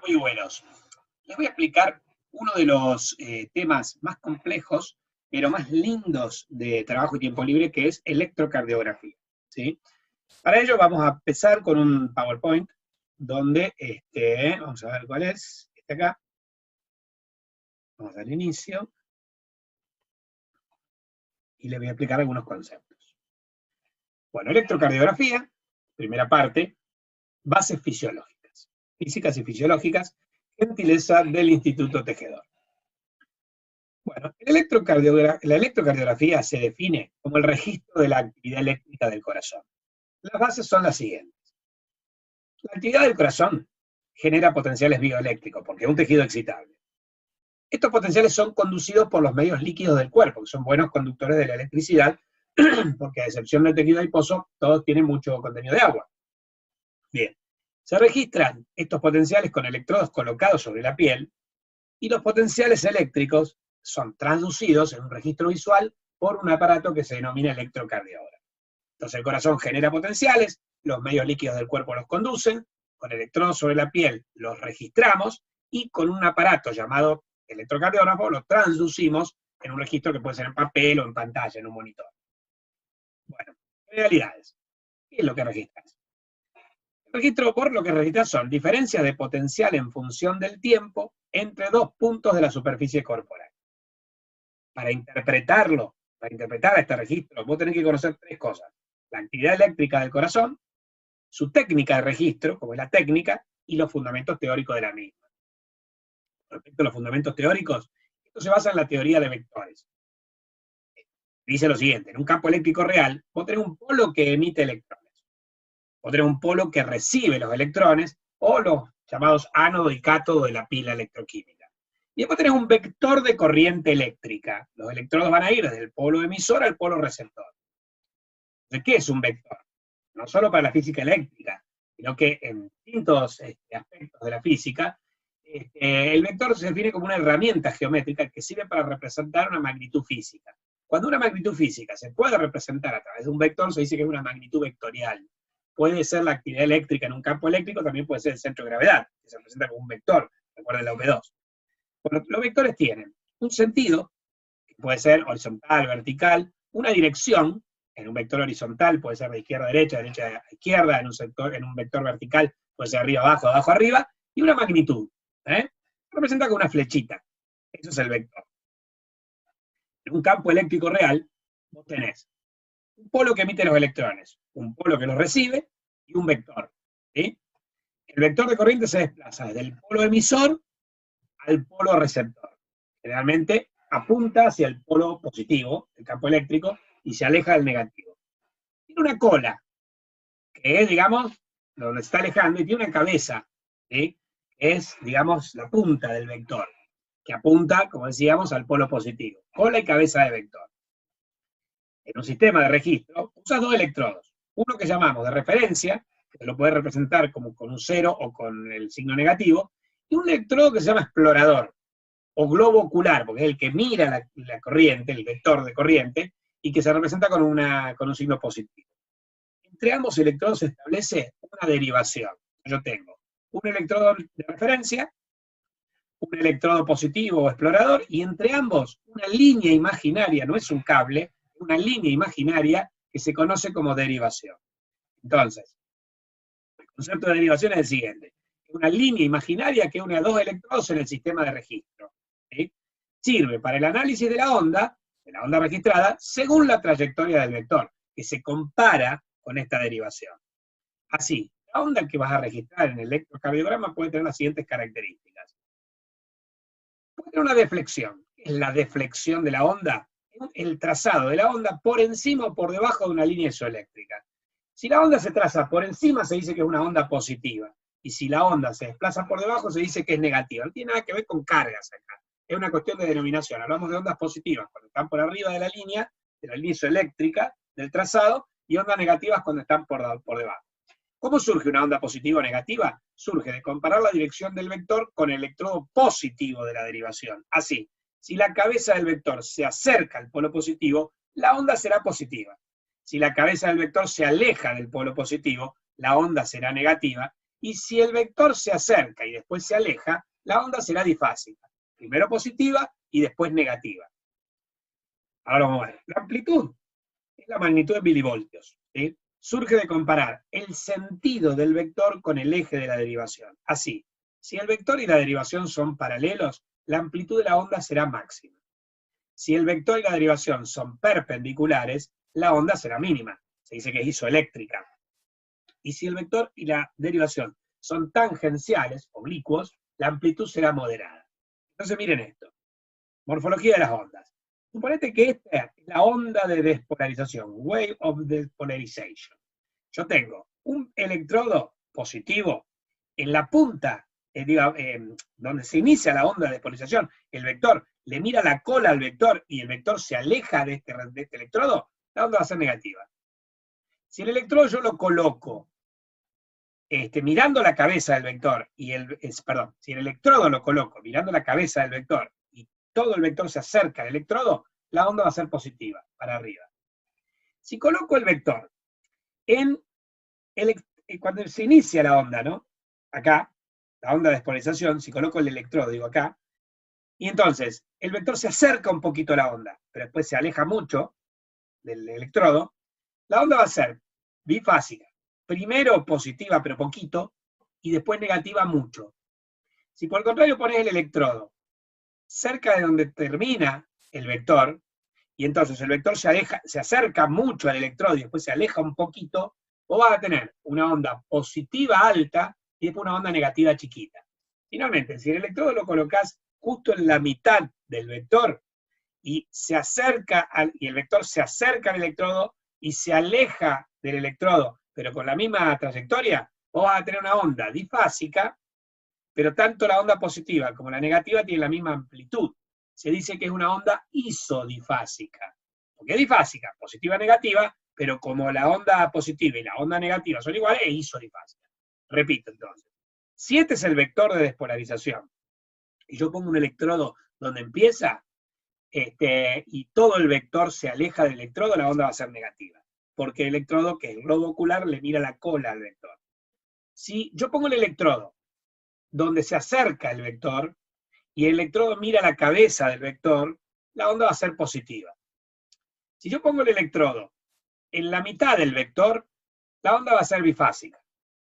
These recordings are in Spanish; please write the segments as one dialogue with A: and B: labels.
A: muy buenos. Les voy a explicar uno de los temas más complejos, pero más lindos de trabajo y tiempo libre, que es electrocardiografía, ¿sí? Para ello vamos a empezar con un PowerPoint, donde, vamos a ver cuál es, acá. Vamos al inicio. Y les voy a explicar algunos conceptos. Bueno, electrocardiografía, primera parte, bases fisiológicas, físicas y fisiológicas, gentileza del Instituto Tejedor. Bueno, la electrocardiografía se define como el registro de la actividad eléctrica del corazón. Las bases son las siguientes. La actividad del corazón genera potenciales bioeléctricos, porque es un tejido excitable. Estos potenciales son conducidos por los medios líquidos del cuerpo, que son buenos conductores de la electricidad, porque a excepción del tejido adiposo, todos tienen mucho contenido de agua. Bien, se registran estos potenciales con electrodos colocados sobre la piel, y los potenciales eléctricos son transducidos en un registro visual por un aparato que se denomina electrocardiograma. Entonces el corazón genera potenciales, los medios líquidos del cuerpo los conducen, con electrodos sobre la piel los registramos, y con un aparato llamado electrocardiógrafo lo transducimos en un registro que puede ser en papel o en pantalla, en un monitor. Bueno, realidades. ¿Qué es lo que registras? El registro por lo que registras son diferencias de potencial en función del tiempo entre dos puntos de la superficie corporal. Para interpretar a este registro, vos tenés que conocer tres cosas: la actividad eléctrica del corazón, su técnica de registro, como es la técnica, y los fundamentos teóricos de la misma. Respecto a los fundamentos teóricos, esto se basa en la teoría de vectores. Dice lo siguiente: en un campo eléctrico real, vos tenés un polo que emite electrones, vos tenés un polo que recibe los electrones, o los llamados ánodo y cátodo de la pila electroquímica. Y después tenés un vector de corriente eléctrica. Los electrodos van a ir desde el polo emisor al polo receptor. Entonces, ¿qué es un vector? No solo para la física eléctrica, sino que en distintos aspectos de la física, el vector se define como una herramienta geométrica que sirve para representar una magnitud física. Cuando una magnitud física se puede representar a través de un vector, se dice que es una magnitud vectorial. Puede ser la actividad eléctrica en un campo eléctrico, también puede ser el centro de gravedad, que se representa como un vector. Recuerden la V2. Bueno, los vectores tienen un sentido, que puede ser horizontal, vertical, una dirección. En un vector horizontal puede ser de izquierda a derecha, derecha a izquierda, en un vector vertical puede ser arriba abajo, abajo arriba, y una magnitud. Representa con una flechita. Eso es el vector. En un campo eléctrico real, vos tenés un polo que emite los electrones, un polo que los recibe, y un vector. ¿Sí? El vector de corriente se desplaza desde el polo emisor al polo receptor. Generalmente apunta hacia el polo positivo, el campo eléctrico, y se aleja del negativo. Tiene una cola, que es, digamos, donde se está alejando, y tiene una cabeza, ¿sí? Que es, digamos, la punta del vector, que apunta, como decíamos, al polo positivo. Cola y cabeza de vector. En un sistema de registro, usas dos electrodos. Uno que llamamos de referencia, que lo puedes representar como con un 0 o con el signo negativo, y un electrodo que se llama explorador, o globo ocular, porque es el que mira la corriente, el vector de corriente, y que se representa con un signo positivo. Entre ambos electrodos se establece una derivación. Yo tengo un electrodo de referencia, un electrodo positivo o explorador, y entre ambos una línea imaginaria, no es un cable, una línea imaginaria que se conoce como derivación. Entonces, el concepto de derivación es el siguiente: una línea imaginaria que une a dos electrodos en el sistema de registro. ¿Sí? Sirve para el análisis de la onda registrada, según la trayectoria del vector, que se compara con esta derivación. Así, la onda que vas a registrar en el electrocardiograma puede tener las siguientes características. Puede tener una deflexión. ¿Qué es la deflexión de la onda? El trazado de la onda por encima o por debajo de una línea isoeléctrica. Si la onda se traza por encima, se dice que es una onda positiva. Y si la onda se desplaza por debajo, se dice que es negativa. No tiene nada que ver con cargas acá. Es una cuestión de denominación. Hablamos de ondas positivas cuando están por arriba de la línea isoeléctrica del trazado, y ondas negativas cuando están por debajo. ¿Cómo surge una onda positiva o negativa? Surge de comparar la dirección del vector con el electrodo positivo de la derivación. Así, si la cabeza del vector se acerca al polo positivo, la onda será positiva. Si la cabeza del vector se aleja del polo positivo, la onda será negativa. Y si el vector se acerca y después se aleja, la onda será difásica. Primero positiva y después negativa. Ahora vamos a ver. La amplitud es la magnitud de milivoltios, ¿sí? Surge de comparar el sentido del vector con el eje de la derivación. Así, si el vector y la derivación son paralelos, la amplitud de la onda será máxima. Si el vector y la derivación son perpendiculares, la onda será mínima. Se dice que es isoeléctrica. Y si el vector y la derivación son tangenciales, oblicuos, la amplitud será moderada. Entonces miren esto. Morfología de las ondas. Suponete que esta es la onda de despolarización, wave of depolarization. Yo tengo un electrodo positivo en la punta, donde se inicia la onda de despolarización, el vector le mira la cola al vector y el vector se aleja de este electrodo, la onda va a ser negativa. Si el electrodo yo lo coloco mirando la cabeza del vector, si el electrodo lo coloco mirando la cabeza del vector y todo el vector se acerca al electrodo, la onda va a ser positiva, para arriba. Si coloco el vector cuando se inicia la onda, ¿no? Acá, la onda de despolarización, si coloco el electrodo, digo acá, y entonces el vector se acerca un poquito a la onda, pero después se aleja mucho del electrodo, la onda va a ser bifásica. Primero positiva pero poquito, y después negativa mucho. Si por el contrario pones el electrodo cerca de donde termina el vector, y entonces el vector se acerca mucho al electrodo y después se aleja un poquito, vos vas a tener una onda positiva alta y después una onda negativa chiquita. Finalmente, si el electrodo lo colocás justo en la mitad del vector, y el vector se acerca al electrodo y se aleja del electrodo, pero con la misma trayectoria, vos vas a tener una onda difásica, pero tanto la onda positiva como la negativa tienen la misma amplitud. Se dice que es una onda isodifásica. Porque es difásica, positiva, negativa, pero como la onda positiva y la onda negativa son iguales, es isodifásica. Repito entonces. Si este es el vector de despolarización, y yo pongo un electrodo donde empieza, y todo el vector se aleja del electrodo, la onda va a ser negativa. Porque el electrodo, que es el globo ocular, le mira la cola al vector. Si yo pongo el electrodo donde se acerca el vector, y el electrodo mira la cabeza del vector, la onda va a ser positiva. Si yo pongo el electrodo en la mitad del vector, la onda va a ser bifásica.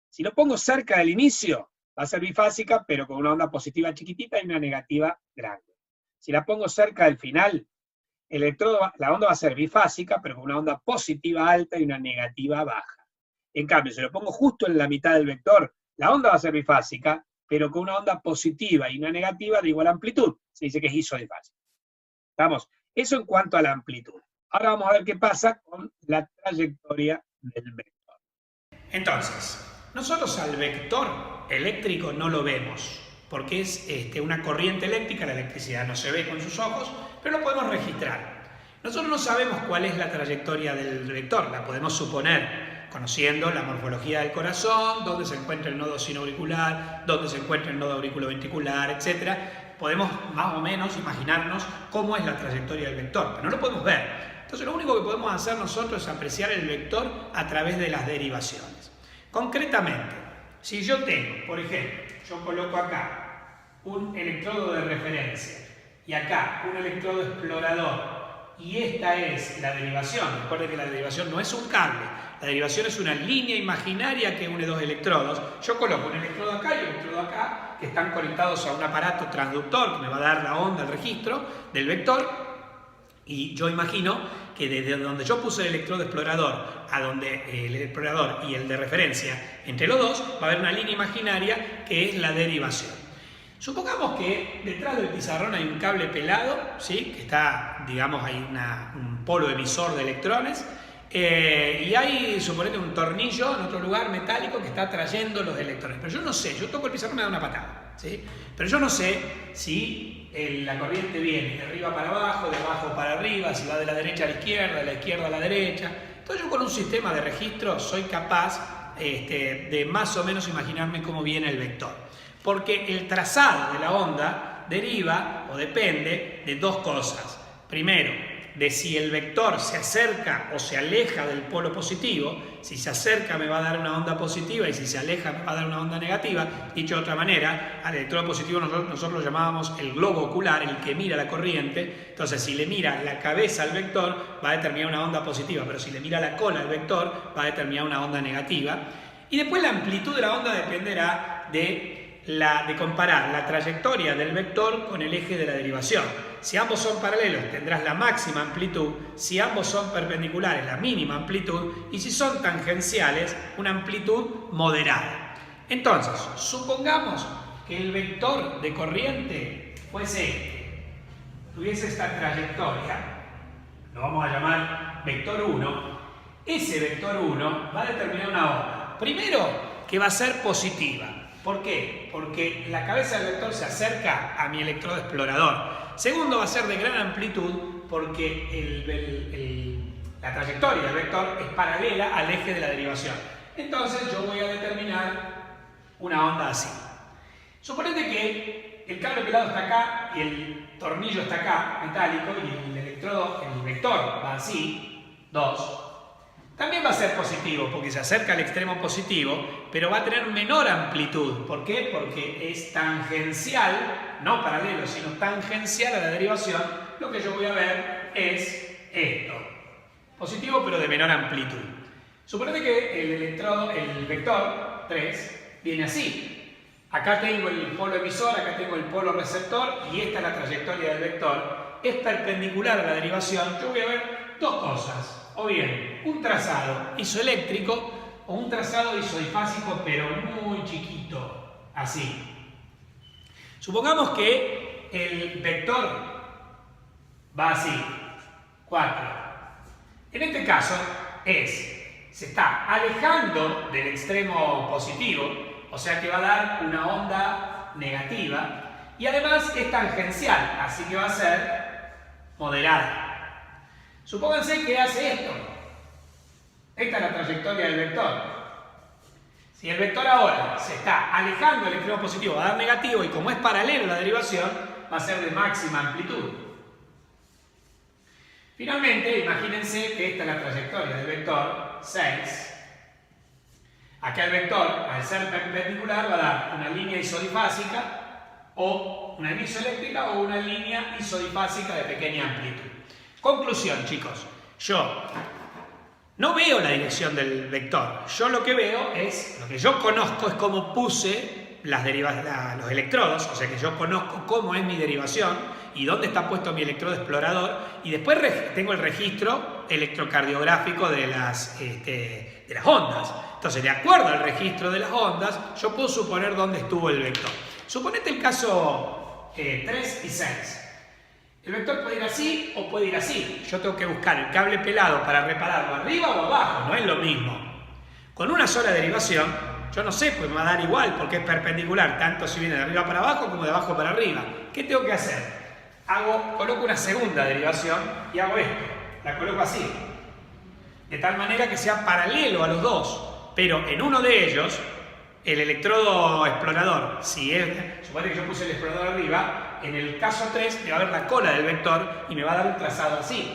A: Si lo pongo cerca del inicio, va a ser bifásica, pero con una onda positiva chiquitita y una negativa grande. Si la pongo cerca del final, la onda va a ser bifásica, pero con una onda positiva alta y una negativa baja. En cambio, si lo pongo justo en la mitad del vector, la onda va a ser bifásica, pero con una onda positiva y una negativa de igual amplitud. Se dice que es isodifásica. ¿Estamos? Eso en cuanto a la amplitud. Ahora vamos a ver qué pasa con la trayectoria del vector. Entonces, nosotros al vector eléctrico no lo vemos, porque es una corriente eléctrica, la electricidad no se ve con sus ojos, pero lo podemos registrar. Nosotros no sabemos cuál es la trayectoria del vector, la podemos suponer conociendo la morfología del corazón, dónde se encuentra el nodo sinoauricular, dónde se encuentra el nodo auriculoventricular, etc. Podemos más o menos imaginarnos cómo es la trayectoria del vector, pero no lo podemos ver. Entonces lo único que podemos hacer nosotros es apreciar el vector a través de las derivaciones. Concretamente, si yo tengo, por ejemplo, yo coloco acá un electrodo de referencia y acá un electrodo explorador, y esta es la derivación. Recuerden que la derivación no es un cable, la derivación es una línea imaginaria que une dos electrodos. Yo coloco un electrodo acá y un electrodo acá, que están conectados a un aparato transductor que me va a dar la onda, el registro del vector, y yo imagino que desde donde yo puse el electrodo explorador a donde el explorador y el de referencia, entre los dos, va a haber una línea imaginaria que es la derivación. Supongamos que detrás del pizarrón hay un cable pelado, ¿sí? Que está, digamos, hay un polo emisor de electrones, y hay, suponete, un tornillo en otro lugar metálico que está trayendo los electrones. Pero yo no sé, yo toco el pizarrón y me da una patada, ¿sí? Pero yo no sé si la corriente viene de arriba para abajo, de abajo para arriba, si va de la derecha a la izquierda, de la izquierda a la derecha. Entonces yo con un sistema de registro soy capaz de más o menos imaginarme cómo viene el vector. Porque el trazado de la onda deriva o depende de dos cosas. Primero,
B: de si el vector se acerca o se aleja del polo positivo. Si se acerca me va a dar una onda positiva y si se aleja me va a dar una onda negativa. Dicho de otra manera, al electrodo positivo nosotros lo llamábamos el globo ocular, el que mira la corriente. Entonces, si le mira la cabeza al vector, va a determinar una onda positiva, pero si le mira la cola al vector, va a determinar una onda negativa. Y después la amplitud de la onda dependerá de comparar la trayectoria del vector con el eje de la derivación. Si ambos son paralelos tendrás la máxima amplitud, si ambos son perpendiculares la mínima amplitud y si son tangenciales una amplitud moderada. Entonces, supongamos que el vector de corriente fuese tuviese esta trayectoria, lo vamos a llamar vector 1, ese vector 1 va a determinar una onda. Primero, que va a ser positiva. ¿Por qué? Porque la cabeza del vector se acerca a mi electrodo explorador. Segundo, va a ser de gran amplitud porque la trayectoria del vector es paralela al eje de la derivación. Entonces yo voy a determinar una onda así. Suponete que el cable pelado está acá y el tornillo está acá, metálico, y el vector va así, 2. También va a ser positivo, porque se acerca al extremo positivo, pero va a tener menor amplitud. ¿Por qué? Porque es tangencial, no paralelo, sino tangencial a la derivación. Lo que yo voy a ver es esto. Positivo, pero de menor amplitud. Suponete que el vector 3 viene así. Acá tengo el polo emisor, acá tengo el polo receptor, y esta es la trayectoria del vector. Es perpendicular a la derivación. Yo voy a ver dos cosas. O bien, un trazado isoeléctrico o un trazado isodifásico, pero muy chiquito, así. Supongamos que el vector va así, 4. En este caso se está alejando del extremo positivo, o sea que va a dar una onda negativa, y además es tangencial, así que va a ser moderada. Supónganse que hace esto. Esta es la trayectoria del vector. Si el vector ahora se está alejando del extremo positivo, va a dar negativo y como es paralelo a la derivación, va a ser de máxima amplitud. Finalmente, imagínense que esta es la trayectoria del vector 6. Acá el vector, al ser perpendicular, va a dar una línea isodifásica o una línea isoeléctrica o una línea isodifásica de pequeña amplitud. Conclusión, chicos, yo no veo la dirección del vector. Yo lo que veo es, lo que yo conozco es cómo puse los electrodos, o sea que yo conozco cómo es mi derivación y dónde está puesto mi electrodo explorador, y después tengo el registro electrocardiográfico de las ondas. Entonces, de acuerdo al registro de las ondas, yo puedo suponer dónde estuvo el vector. Suponete el caso 3 y 6. El vector puede ir así o puede ir así. Yo tengo que buscar el cable pelado para repararlo arriba o abajo, no es lo mismo. Con una sola derivación, yo no sé, pues me va a dar igual porque es perpendicular, tanto si viene de arriba para abajo como de abajo para arriba. ¿Qué tengo que hacer? Coloco una segunda derivación y hago esto. La coloco así. De tal manera que sea paralelo a los dos. Pero en uno de ellos, el electrodo explorador, supone que yo puse el explorador arriba, en el caso 3 me va a ver la cola del vector y me va a dar un trazado así.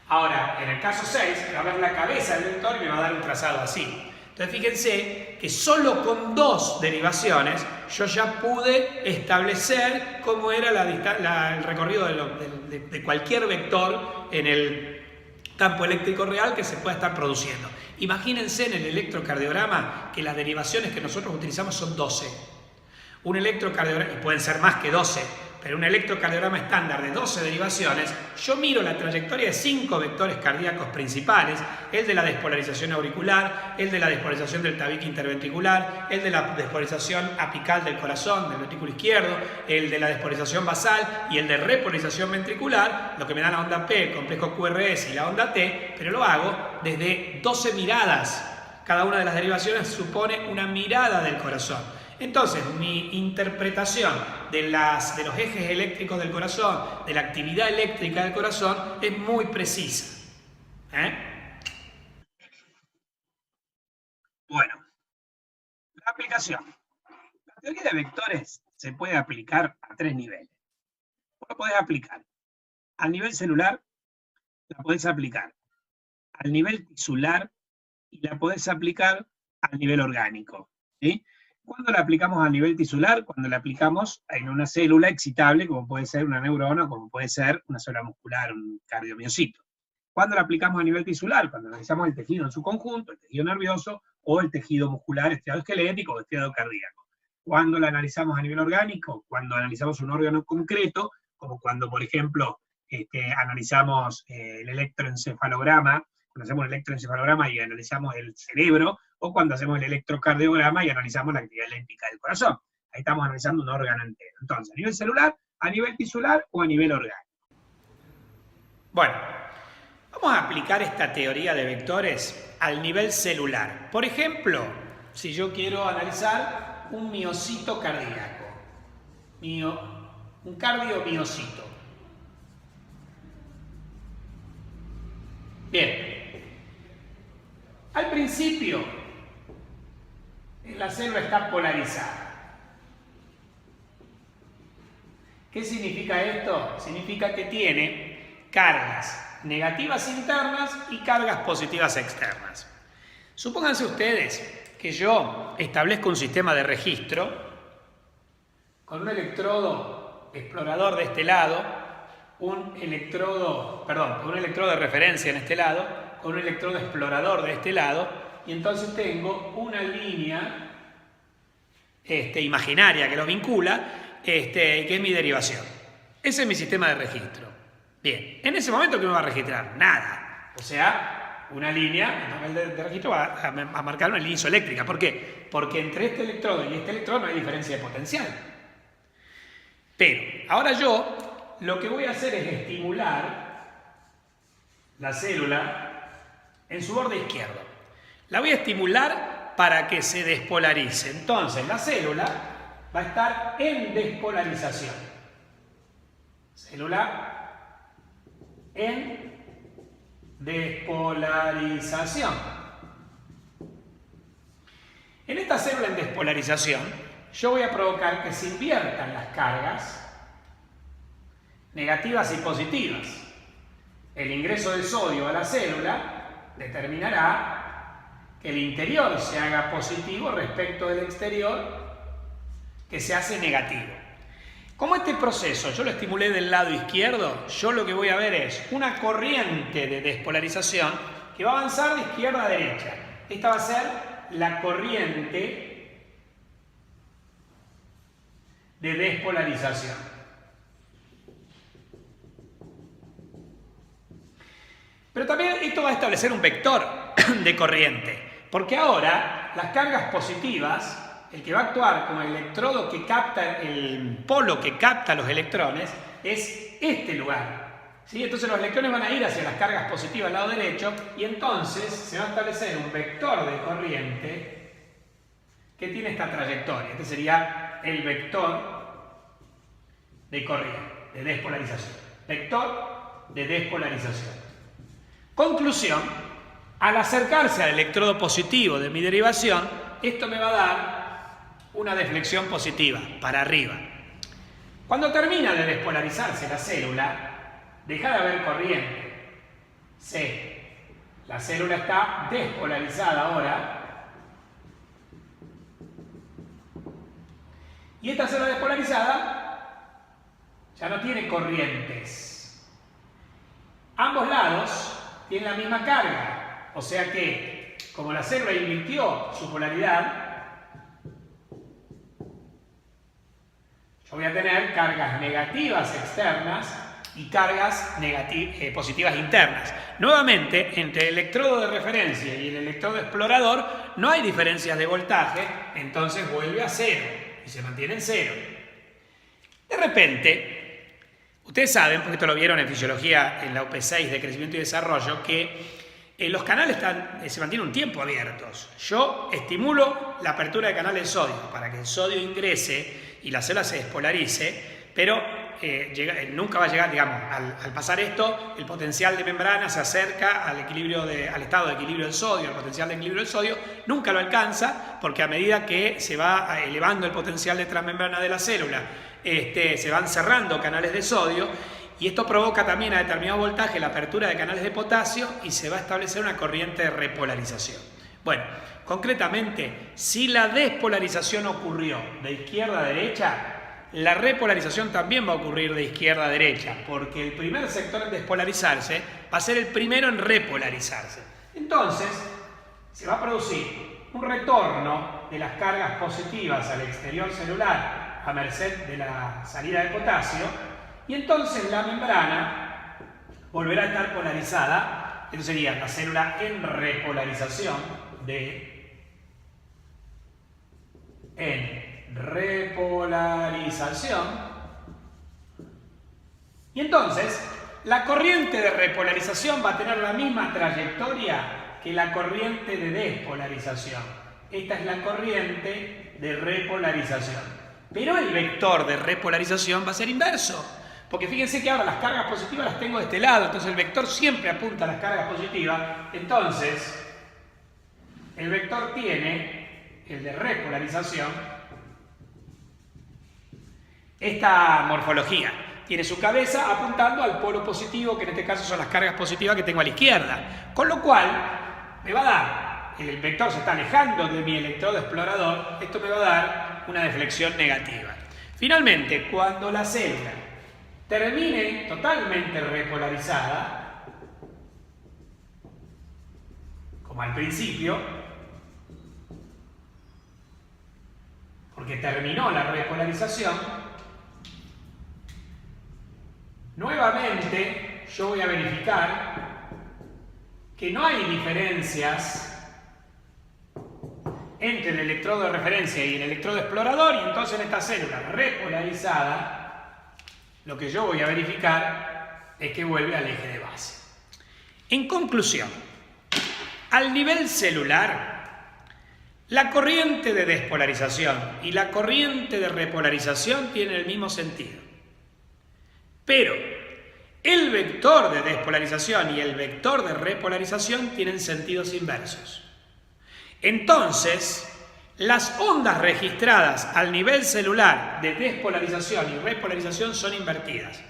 B: Ahora, en el caso 6 me va a ver la cabeza del vector y me va a dar un trazado así. Entonces fíjense que solo con 2 derivaciones yo ya pude establecer cómo era el recorrido de cualquier vector en el campo eléctrico real que se pueda estar produciendo. Imagínense en el electrocardiograma que las derivaciones que nosotros utilizamos son 12. Un electrocardiograma, y pueden ser más que 12, pero un electrocardiograma estándar de 12 derivaciones, yo miro la trayectoria de 5 vectores cardíacos principales, el de la despolarización auricular, el de la despolarización del tabique interventricular, el de la despolarización apical del corazón, del ventrículo izquierdo, el de la despolarización basal y el de repolarización ventricular, lo que me da la onda P, el complejo QRS y la onda T, pero lo hago desde 12 miradas. Cada una de las derivaciones supone una mirada del corazón. Entonces, mi interpretación de los ejes eléctricos del corazón, de la actividad eléctrica del corazón, es muy precisa.
A: Bueno, la aplicación. La teoría de vectores se puede aplicar a 3 niveles. Vos lo podés aplicar al nivel celular, la podés aplicar al nivel tisular y la podés aplicar al nivel orgánico, ¿sí? ¿Cuándo la aplicamos a nivel tisular? Cuando la aplicamos en una célula excitable, como puede ser una neurona, como puede ser una célula muscular, un cardiomiocito. ¿Cuándo la aplicamos a nivel tisular? Cuando analizamos el tejido en su conjunto, el tejido nervioso, o el tejido muscular, estriado esquelético o estriado cardíaco. ¿Cuándo la analizamos a nivel orgánico? Cuando analizamos un órgano concreto, como cuando, por ejemplo, analizamos el electroencefalograma, cuando hacemos un electroencefalograma y analizamos el cerebro, o cuando hacemos el electrocardiograma y analizamos la actividad eléctrica del corazón. Ahí estamos analizando un órgano entero. Entonces, a nivel celular, a nivel tisular o a nivel orgánico.
B: Bueno, vamos a aplicar esta teoría de vectores al nivel celular. Por ejemplo, si yo quiero analizar un miocito cardíaco, un cardiomiocito. Bien. Al principio, la célula está polarizada. ¿Qué significa esto? Significa que tiene cargas negativas internas y cargas positivas externas. Supónganse ustedes que yo establezco un sistema de registro con un electrodo explorador de este lado, un electrodo de referencia en este lado, con un electrodo explorador de este lado, y entonces tengo una línea imaginaria que los vincula, que es mi derivación. Ese es mi sistema de registro. Bien, en ese momento, ¿qué me va a registrar? Nada. O sea, una línea, el papel de registro va a marcar una línea isoeléctrica. ¿Por qué? Porque entre este electrodo y este electrodo no hay diferencia de potencial. Pero, ahora yo lo que voy a hacer es estimular la célula en su borde izquierdo. La voy a estimular para que se despolarice. Entonces, la célula va a estar en despolarización. Célula en despolarización. En esta célula en despolarización, yo voy a provocar que se inviertan las cargas negativas y positivas. El ingreso de sodio a la célula determinará que el interior se haga positivo respecto del exterior, que se hace negativo. Como este proceso yo lo estimulé del lado izquierdo, yo lo que voy a ver es una corriente de despolarización que va a avanzar de izquierda a derecha. Esta va a ser la corriente de despolarización. Pero también esto va a establecer un vector de corriente, porque ahora las cargas positivas, el que va a actuar como el electrodo que capta, el polo que capta los electrones, es este lugar. ¿Sí? Entonces los electrones van a ir hacia las cargas positivas al lado derecho y entonces se va a establecer un vector de corriente que tiene esta trayectoria. Este sería el vector de corriente, de despolarización. Vector de despolarización. Conclusión, al acercarse al electrodo positivo de mi derivación, esto me va a dar una deflexión positiva, para arriba. Cuando termina de despolarizarse la célula, deja de haber corriente. C. La célula está despolarizada ahora. Y esta célula despolarizada ya no tiene corrientes. Ambos lados tienen la misma carga, o sea que, como la célula invirtió su polaridad, yo voy a tener cargas negativas externas y cargas positivas internas. Nuevamente, entre el electrodo de referencia y el electrodo explorador no hay diferencias de voltaje, entonces vuelve a cero y se mantiene en cero. De repente, ustedes saben, porque esto lo vieron en fisiología, en la UP6 de crecimiento y desarrollo, que los canales se mantienen un tiempo abiertos. Yo estimulo la apertura de canales de sodio para que el sodio ingrese y la célula se despolarice, pero nunca va a llegar, digamos, al pasar esto, el potencial de membrana se acerca al estado de equilibrio del sodio, el potencial de equilibrio del sodio, nunca lo alcanza, porque a medida que se va elevando el potencial de transmembrana de la célula, se van cerrando canales de sodio y esto provoca también a determinado voltaje la apertura de canales de potasio y se va a establecer una corriente de repolarización. Bueno, concretamente, si la despolarización ocurrió de izquierda a derecha, la repolarización también va a ocurrir de izquierda a derecha, porque el primer sector en despolarizarse va a ser el primero en repolarizarse. Entonces, se va a producir un retorno de las cargas positivas al exterior celular a merced de la salida de potasio, y entonces la membrana volverá a estar polarizada. Esto sería la célula en repolarización y entonces la corriente de repolarización va a tener la misma trayectoria que la corriente de despolarización. Esta es la corriente de repolarización, pero el vector de repolarización va a ser inverso, porque fíjense que ahora las cargas positivas las tengo de este lado, entonces el vector siempre apunta a las cargas positivas. Entonces el vector tiene, el de repolarización, esta morfología. Tiene su cabeza apuntando al polo positivo, que en este caso son las cargas positivas que tengo a la izquierda. Con lo cual, me va a dar, el vector se está alejando de mi electrodo explorador, esto me va a dar una deflexión negativa. Finalmente, cuando la célula termine totalmente repolarizada, como al principio, porque terminó la repolarización, nuevamente yo voy a verificar que no hay diferencias entre el electrodo de referencia y el electrodo explorador, y entonces en esta célula repolarizada lo que yo voy a verificar es que vuelve al eje de base. En conclusión, al nivel celular, la corriente de despolarización y la corriente de repolarización tienen el mismo sentido. Pero el vector de despolarización y el vector de repolarización tienen sentidos inversos. Entonces, las ondas registradas al nivel celular de despolarización y repolarización son invertidas.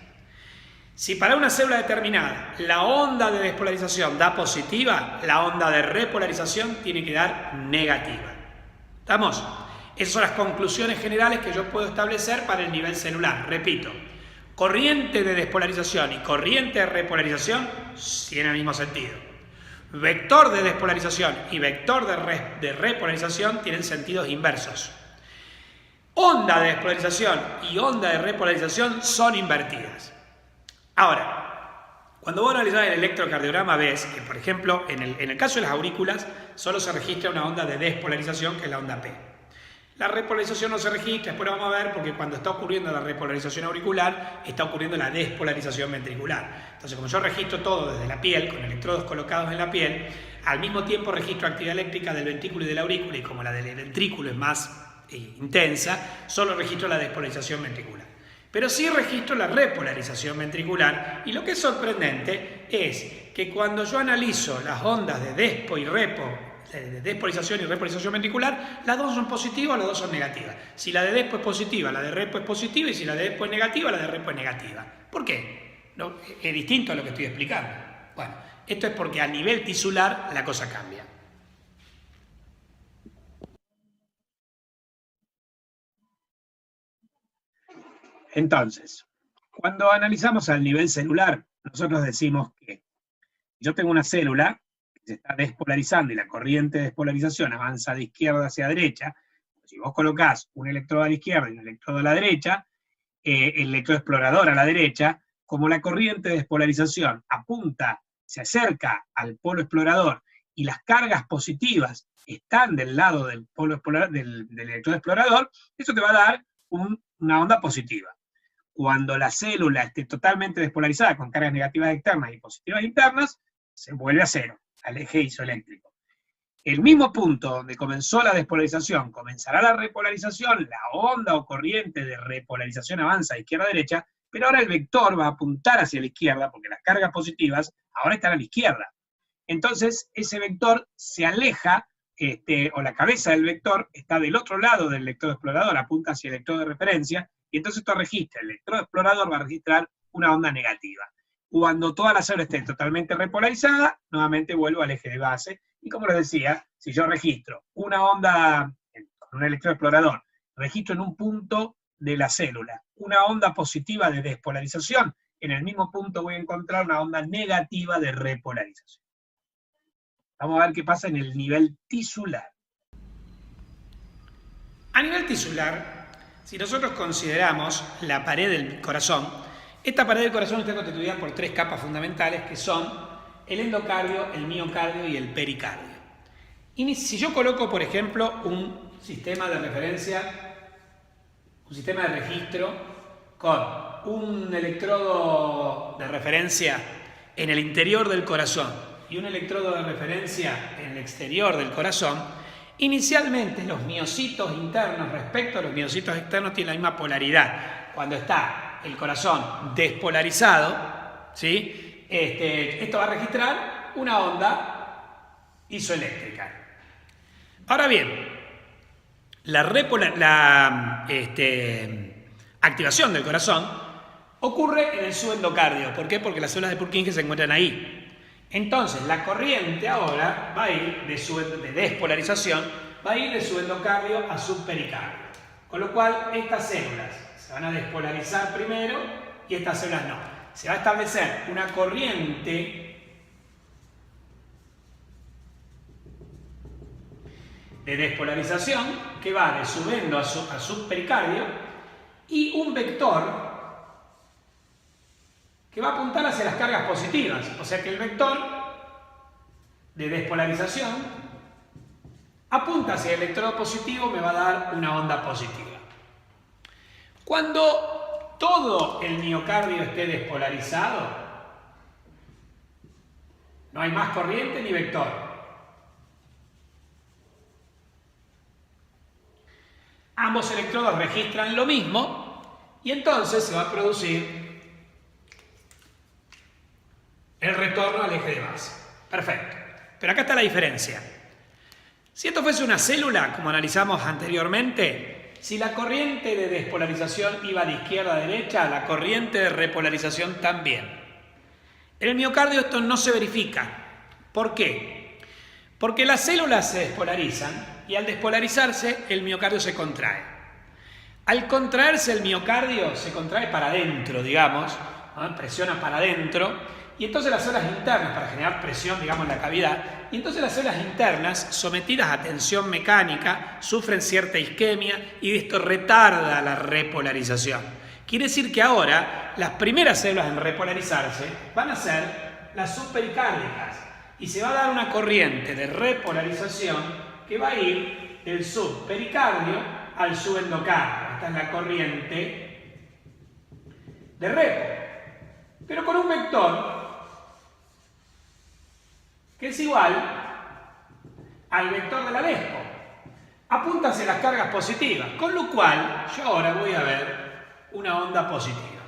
B: Si para una célula determinada la onda de despolarización da positiva, la onda de repolarización tiene que dar negativa. ¿Estamos? Esas son las conclusiones generales que yo puedo establecer para el nivel celular. Repito, corriente de despolarización y corriente de repolarización tienen el mismo sentido. Vector de despolarización y vector de repolarización tienen sentidos inversos. Onda de despolarización y onda de repolarización son invertidas. Ahora, cuando vos analizás el electrocardiograma ves que, por ejemplo, en el caso de las aurículas solo se registra una onda de despolarización, que es la onda P. La repolarización no se registra, después lo vamos a ver, porque cuando está ocurriendo la repolarización auricular, está ocurriendo la despolarización ventricular. Entonces, como yo registro todo desde la piel, con electrodos colocados en la piel, al mismo tiempo registro actividad eléctrica del ventrículo y de la aurícula, y como la del ventrículo es más intensa, solo registro la despolarización ventricular. Pero sí registro la repolarización ventricular, y lo que es sorprendente es que cuando yo analizo las ondas de despo y repo, de despolarización y repolarización ventricular, las dos son positivas o las dos son negativas. Si la de despo es positiva, la de repo es positiva, y si la de despo es negativa, la de repo es negativa. ¿Por qué? No, es distinto a lo que estoy explicando. Bueno, esto es porque a nivel tisular la cosa cambia.
A: Entonces, cuando analizamos al nivel celular, nosotros decimos que yo tengo una célula que se está despolarizando y la corriente de despolarización avanza de izquierda hacia derecha. Si vos colocás un electrodo a la izquierda y un electrodo a la derecha, el electrodo explorador a la derecha, como la corriente de despolarización apunta, se acerca al polo explorador y las cargas positivas están del lado del polo explorador, del electrodo explorador, eso te va a dar una onda positiva. Cuando la célula esté totalmente despolarizada con cargas negativas externas y positivas internas, se vuelve a cero, al eje isoeléctrico. El mismo punto donde comenzó la despolarización, comenzará la repolarización, la onda o corriente de repolarización avanza de izquierda a derecha, pero ahora el vector va a apuntar hacia la izquierda, porque las cargas positivas ahora están a la izquierda. Entonces, ese vector se aleja, o la cabeza del vector está del otro lado del electrodo explorador, apunta hacia el electrodo de referencia, y entonces esto registra, el electrodo explorador va a registrar una onda negativa. Cuando toda la célula esté totalmente repolarizada, nuevamente vuelvo al eje de base. Y como les decía, si yo registro una onda con un electroexplorador, registro en un punto de la célula una onda positiva de despolarización, en el mismo punto voy a encontrar una onda negativa de repolarización. Vamos a ver qué pasa en el nivel tisular.
B: A nivel tisular, si nosotros consideramos la pared del corazón, esta pared del corazón está constituida por 3 capas fundamentales que son el endocardio, el miocardio y el pericardio. Y si yo coloco, por ejemplo, un sistema de referencia, un sistema de registro con un electrodo de referencia en el interior del corazón y un electrodo de referencia en el exterior del corazón, inicialmente los miocitos internos respecto a los miocitos externos tienen la misma polaridad. Cuando está el corazón despolarizado, ¿sí? Esto va a registrar una onda isoeléctrica. Ahora bien, la activación del corazón ocurre en el subendocardio. ¿Por qué? Porque las células de Purkinje se encuentran ahí. Entonces, la corriente ahora va a ir de despolarización, va a ir de subendocardio a subpericardio. Con lo cual, estas células se van a despolarizar primero y estas células no. Se va a establecer una corriente de despolarización que va de subendo a subpericardio y un vector que va a apuntar hacia las cargas positivas. O sea que el vector de despolarización apunta hacia el electrodo positivo, me va a dar una onda positiva. Cuando todo el miocardio esté despolarizado, no hay más corriente ni vector. Ambos electrodos registran lo mismo y entonces se va a producir el retorno al eje de base. Perfecto. Pero acá está la diferencia. Si esto fuese una célula, como analizamos anteriormente, si la corriente de despolarización iba de izquierda a derecha, la corriente de repolarización también. En el miocardio esto no se verifica. ¿Por qué? Porque las células se despolarizan y al despolarizarse el miocardio se contrae. Al contraerse el miocardio se contrae para adentro, digamos, ¿no? Presiona para adentro. Y entonces las células internas, para generar presión, digamos, en la cavidad, y entonces las células internas, sometidas a tensión mecánica, sufren cierta isquemia y esto retarda la repolarización. Quiere decir que ahora las primeras células en repolarizarse van a ser las subpericárdicas y se va a dar una corriente de repolarización que va a ir del subpericardio al subendocardio. Esta es la corriente de repo, pero con un vector que es igual al vector de la despo. Apunta hacia las cargas positivas, con lo cual yo ahora voy a ver una onda positiva.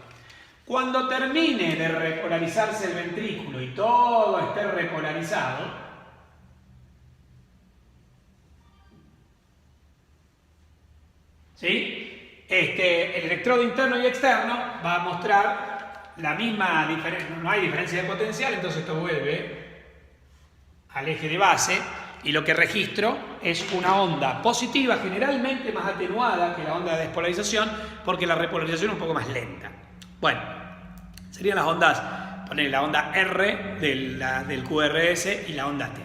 B: Cuando termine de repolarizarse el ventrículo y todo esté repolarizado, ¿sí? El electrodo interno y externo va a mostrar la misma diferencia, no hay diferencia de potencial, entonces esto vuelve al eje de base y lo que registro es una onda positiva, generalmente más atenuada que la onda de despolarización, porque la repolarización es un poco más lenta. Bueno, serían las ondas, poner la onda R del QRS y la onda T.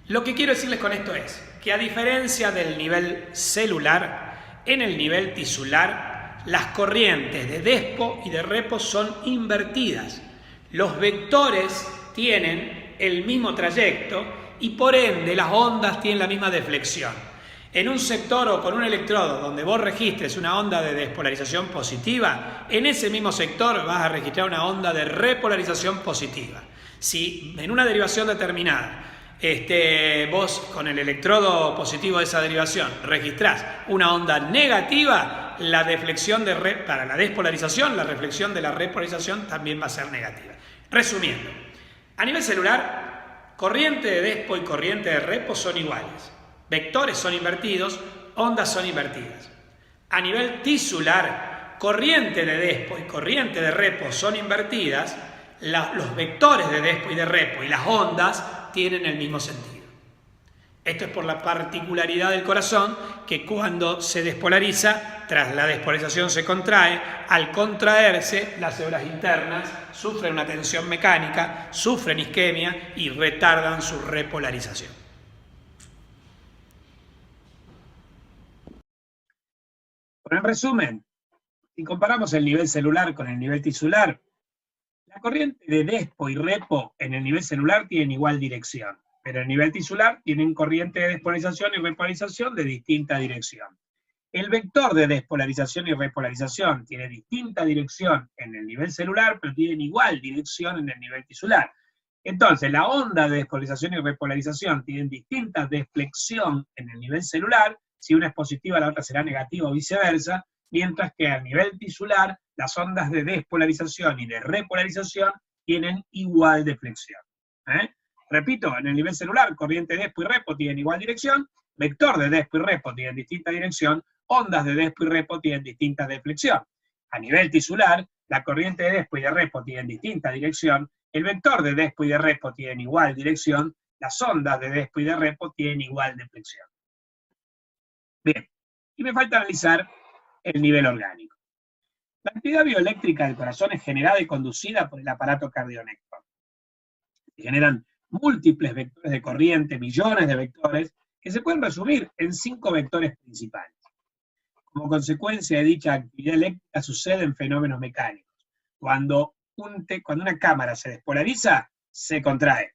B: Lo que quiero decirles con esto es que a diferencia del nivel celular, en el nivel tisular, las corrientes de despo y de repo son invertidas. Los vectores tienen el mismo trayecto y por ende las ondas tienen la misma deflexión. En un sector o con un electrodo donde vos registres una onda de despolarización positiva, en ese mismo sector vas a registrar una onda de repolarización positiva. Si en una derivación determinada vos con el electrodo positivo de esa derivación registrás una onda negativa, la deflexión para la despolarización, la reflexión de la repolarización también va a ser negativa. Resumiendo, a nivel celular, corriente de despo y corriente de repo son iguales. Vectores son invertidos, ondas son invertidas. A nivel tisular, corriente de despo y corriente de repo son invertidas, los vectores de despo y de repo y las ondas tienen el mismo sentido. Esto es por la particularidad del corazón, que cuando se despolariza, tras la despolarización se contrae. Al contraerse, las hebras internas sufren una tensión mecánica, sufren isquemia y retardan su repolarización.
A: Bueno, en resumen, si comparamos el nivel celular con el nivel tisular, la corriente de despo y repo en el nivel celular tienen igual dirección, pero en el nivel tisular tienen corriente de despolarización y repolarización de distinta dirección. El vector de despolarización y repolarización tiene distinta dirección en el nivel celular, pero tienen igual dirección en el nivel tisular. Entonces, la onda de despolarización y repolarización tienen distinta deflexión en el nivel celular. Si una es positiva, la otra será negativa o viceversa, mientras que a nivel tisular, las ondas de despolarización y de repolarización tienen igual deflexión. Repito, en el nivel celular, corriente de despo y repo tienen igual dirección, vector de despo y repo tienen distinta dirección, ondas de despo y repo tienen distinta deflexión. A nivel tisular, la corriente de despo y de repo tienen distinta dirección, el vector de despo y de repo tienen igual dirección, las ondas de despo y de repo tienen igual deflexión. Bien, y me falta analizar el nivel orgánico. La actividad bioeléctrica del corazón es generada y conducida por el aparato cardionector. Se generan múltiples vectores de corriente, millones de vectores, que se pueden resumir en 5 vectores principales. Como consecuencia de dicha actividad eléctrica suceden fenómenos mecánicos. Cuando una cámara se despolariza, se contrae.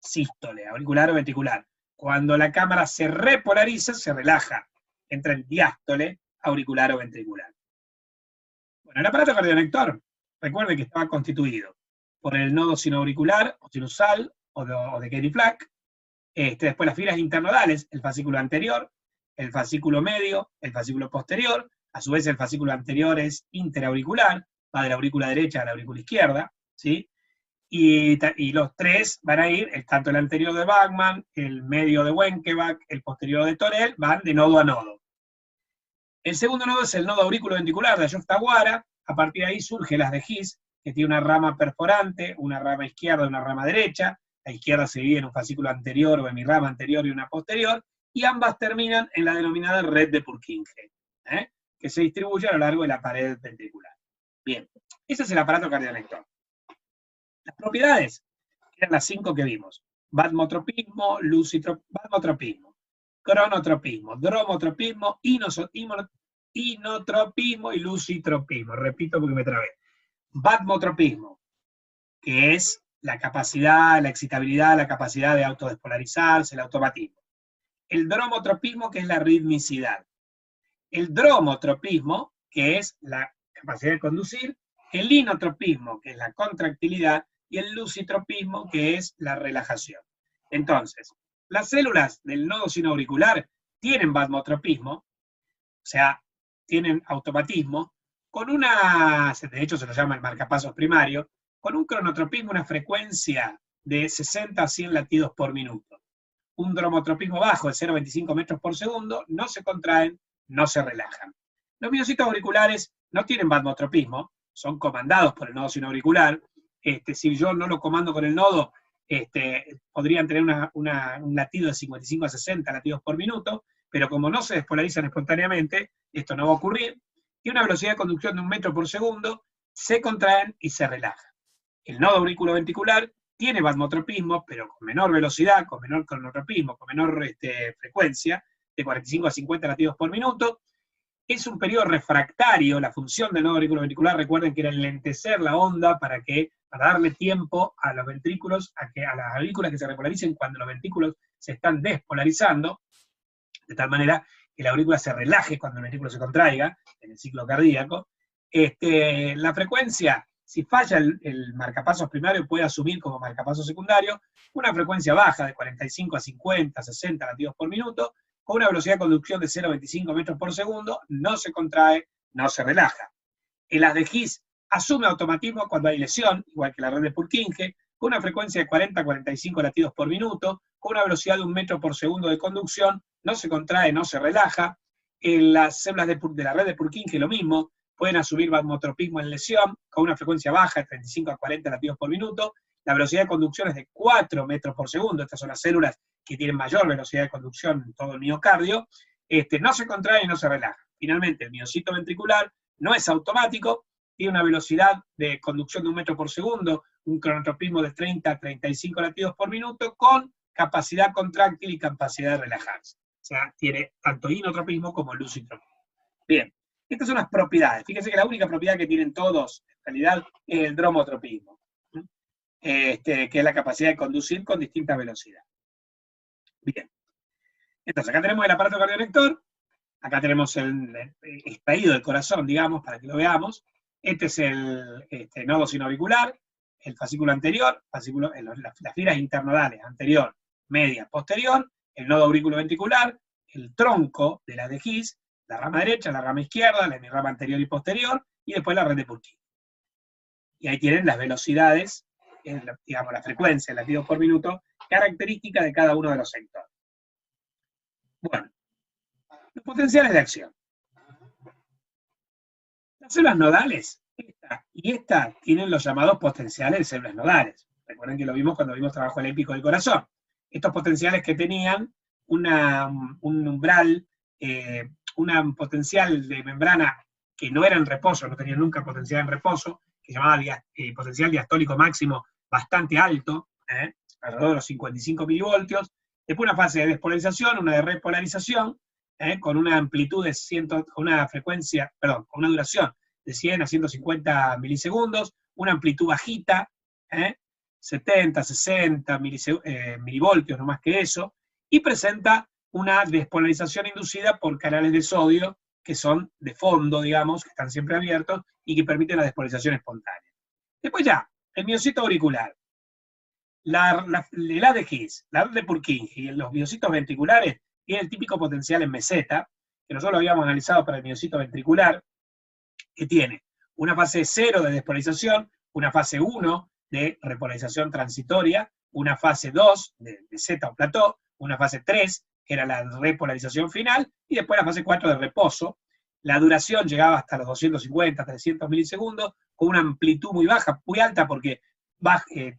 A: Sístole, auricular o ventricular. Cuando la cámara se repolariza, se relaja. Entra en diástole, auricular o ventricular. Bueno, el aparato cardionector, recuerden que estaba constituido por el nodo sinoauricular o sinusal o de Kelly-Flack, después las filas internodales, el fascículo anterior, el fascículo medio, el fascículo posterior, a su vez el fascículo anterior es interauricular, va de la aurícula derecha a la aurícula izquierda, ¿sí? Y los tres van a ir, tanto el anterior de Bachmann, el medio de Wenckebach, el posterior de Torel, van de nodo a nodo. El segundo nodo es el nodo aurículo-ventricular de Ayov-Tawara. A partir de ahí surge las de His, que tiene una rama perforante, una rama izquierda y una rama derecha. La izquierda se divide en un fascículo anterior o hemirrama anterior y una posterior, y ambas terminan en la denominada red de Purkinje, que se distribuye a lo largo de la pared ventricular. Bien, ese es el aparato cardionector. Las propiedades eran las 5 que vimos: batmotropismo, batmotropismo, cronotropismo, dromotropismo, inotropismo y lucitropismo. Repito porque me trabé. Batmotropismo, que es la capacidad, la excitabilidad, la capacidad de autodespolarizarse, el automatismo. El dromotropismo, que es la ritmicidad. El dromotropismo, que es la capacidad de conducir. El inotropismo, que es la contractilidad. Y el lucitropismo, que es la relajación. Entonces, las células del nodo sinoauricular tienen batmotropismo, o sea, tienen automatismo, con de hecho se lo llama el marcapasos primario, con un cronotropismo, una frecuencia de 60 a 100 latidos por minuto. Un dromotropismo bajo de 0,25 metros por segundo, no se contraen, no se relajan. Los miocitos auriculares no tienen batmotropismo, son comandados por el nodo sinoauricular. Si yo no lo comando con el nodo, podrían tener un latido de 55 a 60 latidos por minuto, pero como no se despolarizan espontáneamente, esto no va a ocurrir. Tiene una velocidad de conducción de 1 metro por segundo, se contraen y se relajan. El nodo auriculoventricular tiene batmotropismo, pero con menor velocidad, con menor cronotropismo, con menor frecuencia, de 45 a 50 latidos por minuto. Es un periodo refractario. La función del nodo auriculoventricular, recuerden que era enlentecer la onda para darle tiempo a los ventrículos, a las aurículas que se repolaricen cuando los ventrículos se están despolarizando, de tal manera que la aurícula se relaje cuando el ventrículo se contraiga, en el ciclo cardíaco. La frecuencia, si falla el marcapasos primario, puede asumir como marcapasos secundario una frecuencia baja de 45 a 50, 60 latidos por minuto, con una velocidad de conducción de 0,25 metros por segundo, no se contrae, no se relaja. El haz de His asume automatismo cuando hay lesión, igual que la red de Purkinje, con una frecuencia de 40 a 45 latidos por minuto, con una velocidad de 1 metro por segundo de conducción, no se contrae, no se relaja. En las células de la red de Purkinje lo mismo, pueden asumir vasomotropismo en lesión, con una frecuencia baja de 35 a 40 latidos por minuto. La velocidad de conducción es de 4 metros por segundo. Estas son las células que tienen mayor velocidad de conducción en todo el miocardio. No se contrae y no se relaja. Finalmente, el miocito ventricular no es automático, tiene una velocidad de conducción de 1 metro por segundo, un cronotropismo de 30 a 35 latidos por minuto, con capacidad contráctil y capacidad de relajarse. O sea, tiene tanto inotropismo como lucitropismo. Bien, estas son las propiedades. Fíjense que la única propiedad que tienen todos, en realidad, es el dromotropismo, que es la capacidad de conducir con distinta velocidad. Bien. Entonces, acá tenemos el aparato cardiolector, acá tenemos el extraído del corazón, digamos, para que lo veamos. Este es el nodo sinoauricular, el fascículo anterior, las filas internodales, anterior, media, posterior, el nodo auriculoventricular, el tronco de la de His, la rama derecha, la rama izquierda, la hemirrama anterior y posterior, y después la red de Purkinje. Y ahí tienen las velocidades, digamos, la frecuencia, latidos por minuto, característica de cada uno de los sectores. Bueno, los potenciales de acción. Las células nodales, esta y esta, tienen los llamados potenciales de células nodales. Recuerden que lo vimos cuando vimos trabajo eléctrico del corazón. Estos potenciales que tenían un umbral, un potencial de membrana que no era en reposo, no tenían nunca potencial en reposo, que se llamaba potencial diastólico máximo bastante alto, alrededor de los 55 milivoltios. Después una fase de despolarización, una de repolarización, con una amplitud de con una duración de 100 a 150 milisegundos, una amplitud bajita, 70, 60 milivoltios, no más que eso, y presenta una despolarización inducida por canales de sodio que son de fondo, digamos, que están siempre abiertos y que permiten la despolarización espontánea. Después ya, el miocito auricular, la de His, la red de Purkinje y los miocitos ventriculares tienen el típico potencial en meseta, que nosotros lo habíamos analizado para el miocito ventricular, que tiene una fase 0 de despolarización, una fase 1 de repolarización transitoria, una fase 2 de meseta o plató, una fase 3, que era la repolarización final, y después la fase 4 de reposo. La duración llegaba hasta los 250, 300 milisegundos, con una amplitud muy baja, muy alta, porque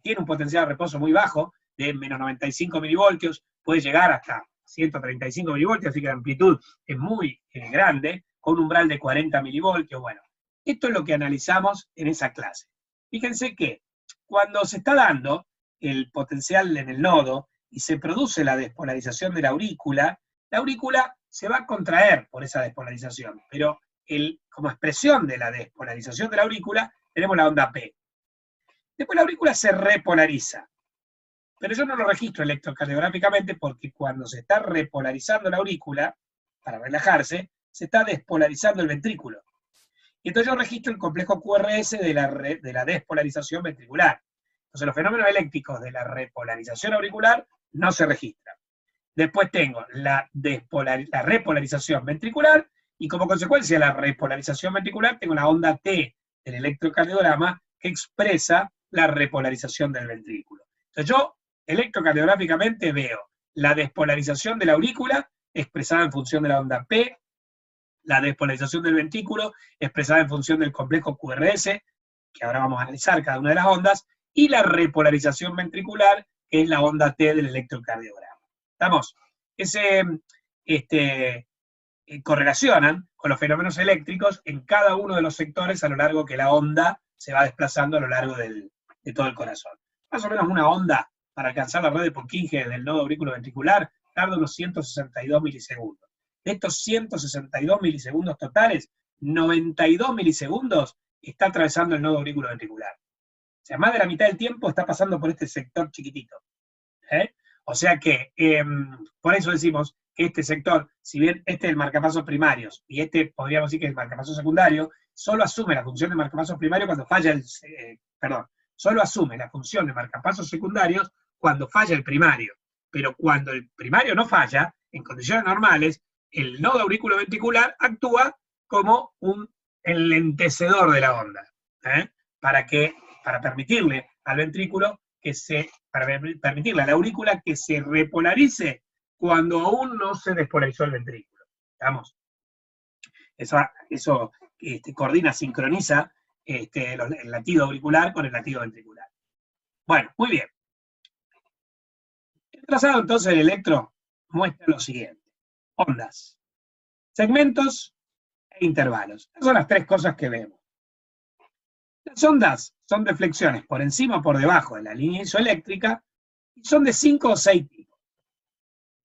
A: tiene un potencial de reposo muy bajo, de menos 95 milivoltios, puede llegar hasta 135 milivoltios, así que la amplitud es muy grande, con un umbral de 40 milivoltios. Bueno, esto es lo que analizamos en esa clase. Fíjense que cuando se está dando el potencial en el nodo y se produce la despolarización de la aurícula se va a contraer por esa despolarización, pero como expresión de la despolarización de la aurícula tenemos la onda P. Después la aurícula se repolariza, pero yo no lo registro electrocardiográficamente porque cuando se está repolarizando la aurícula, para relajarse, se está despolarizando el ventrículo. Y entonces yo registro el complejo QRS de la despolarización ventricular. Entonces los fenómenos eléctricos de la repolarización auricular no se registran. Después tengo la repolarización ventricular, y como consecuencia de la repolarización ventricular tengo la onda T del electrocardiograma que expresa la repolarización del ventrículo. Entonces yo electrocardiográficamente veo la despolarización de la aurícula expresada en función de la onda P, la despolarización del ventrículo expresada en función del complejo QRS, que ahora vamos a analizar cada una de las ondas, y la repolarización ventricular, que es la onda T del electrocardiograma. ¿Estamos? Correlacionan con los fenómenos eléctricos en cada uno de los sectores a lo largo que la onda se va desplazando a lo largo de todo el corazón. Más o menos una onda para alcanzar la red de Purkinje del nodo auriculoventricular tarda unos 162 milisegundos. De estos 162 milisegundos totales, 92 milisegundos está atravesando el nodo auriculoventricular. O sea, más de la mitad del tiempo está pasando por este sector chiquitito. O sea que, por eso decimos que este sector, si bien este es el marcapasos primarios, y este podríamos decir que es el marcapasos secundario, solo asume la función de marcapasos primario cuando falla solo asume la función de marcapasos secundarios cuando falla el primario. Pero cuando el primario no falla, en condiciones normales, el nodo auriculoventricular actúa como un enlentecedor de la onda, para permitirle al ventrículo para permitirle a la aurícula que se repolarice cuando aún no se despolarizó el ventrículo. ¿Estamos? Eso coordina, sincroniza el latido auricular con el latido ventricular. Bueno, muy bien. El trazado entonces del electro muestra lo siguiente: ondas, segmentos e intervalos. Esas son las tres cosas que vemos. Las ondas son de flexiones por encima o por debajo de la línea isoeléctrica y son de 5 o 6 tipos.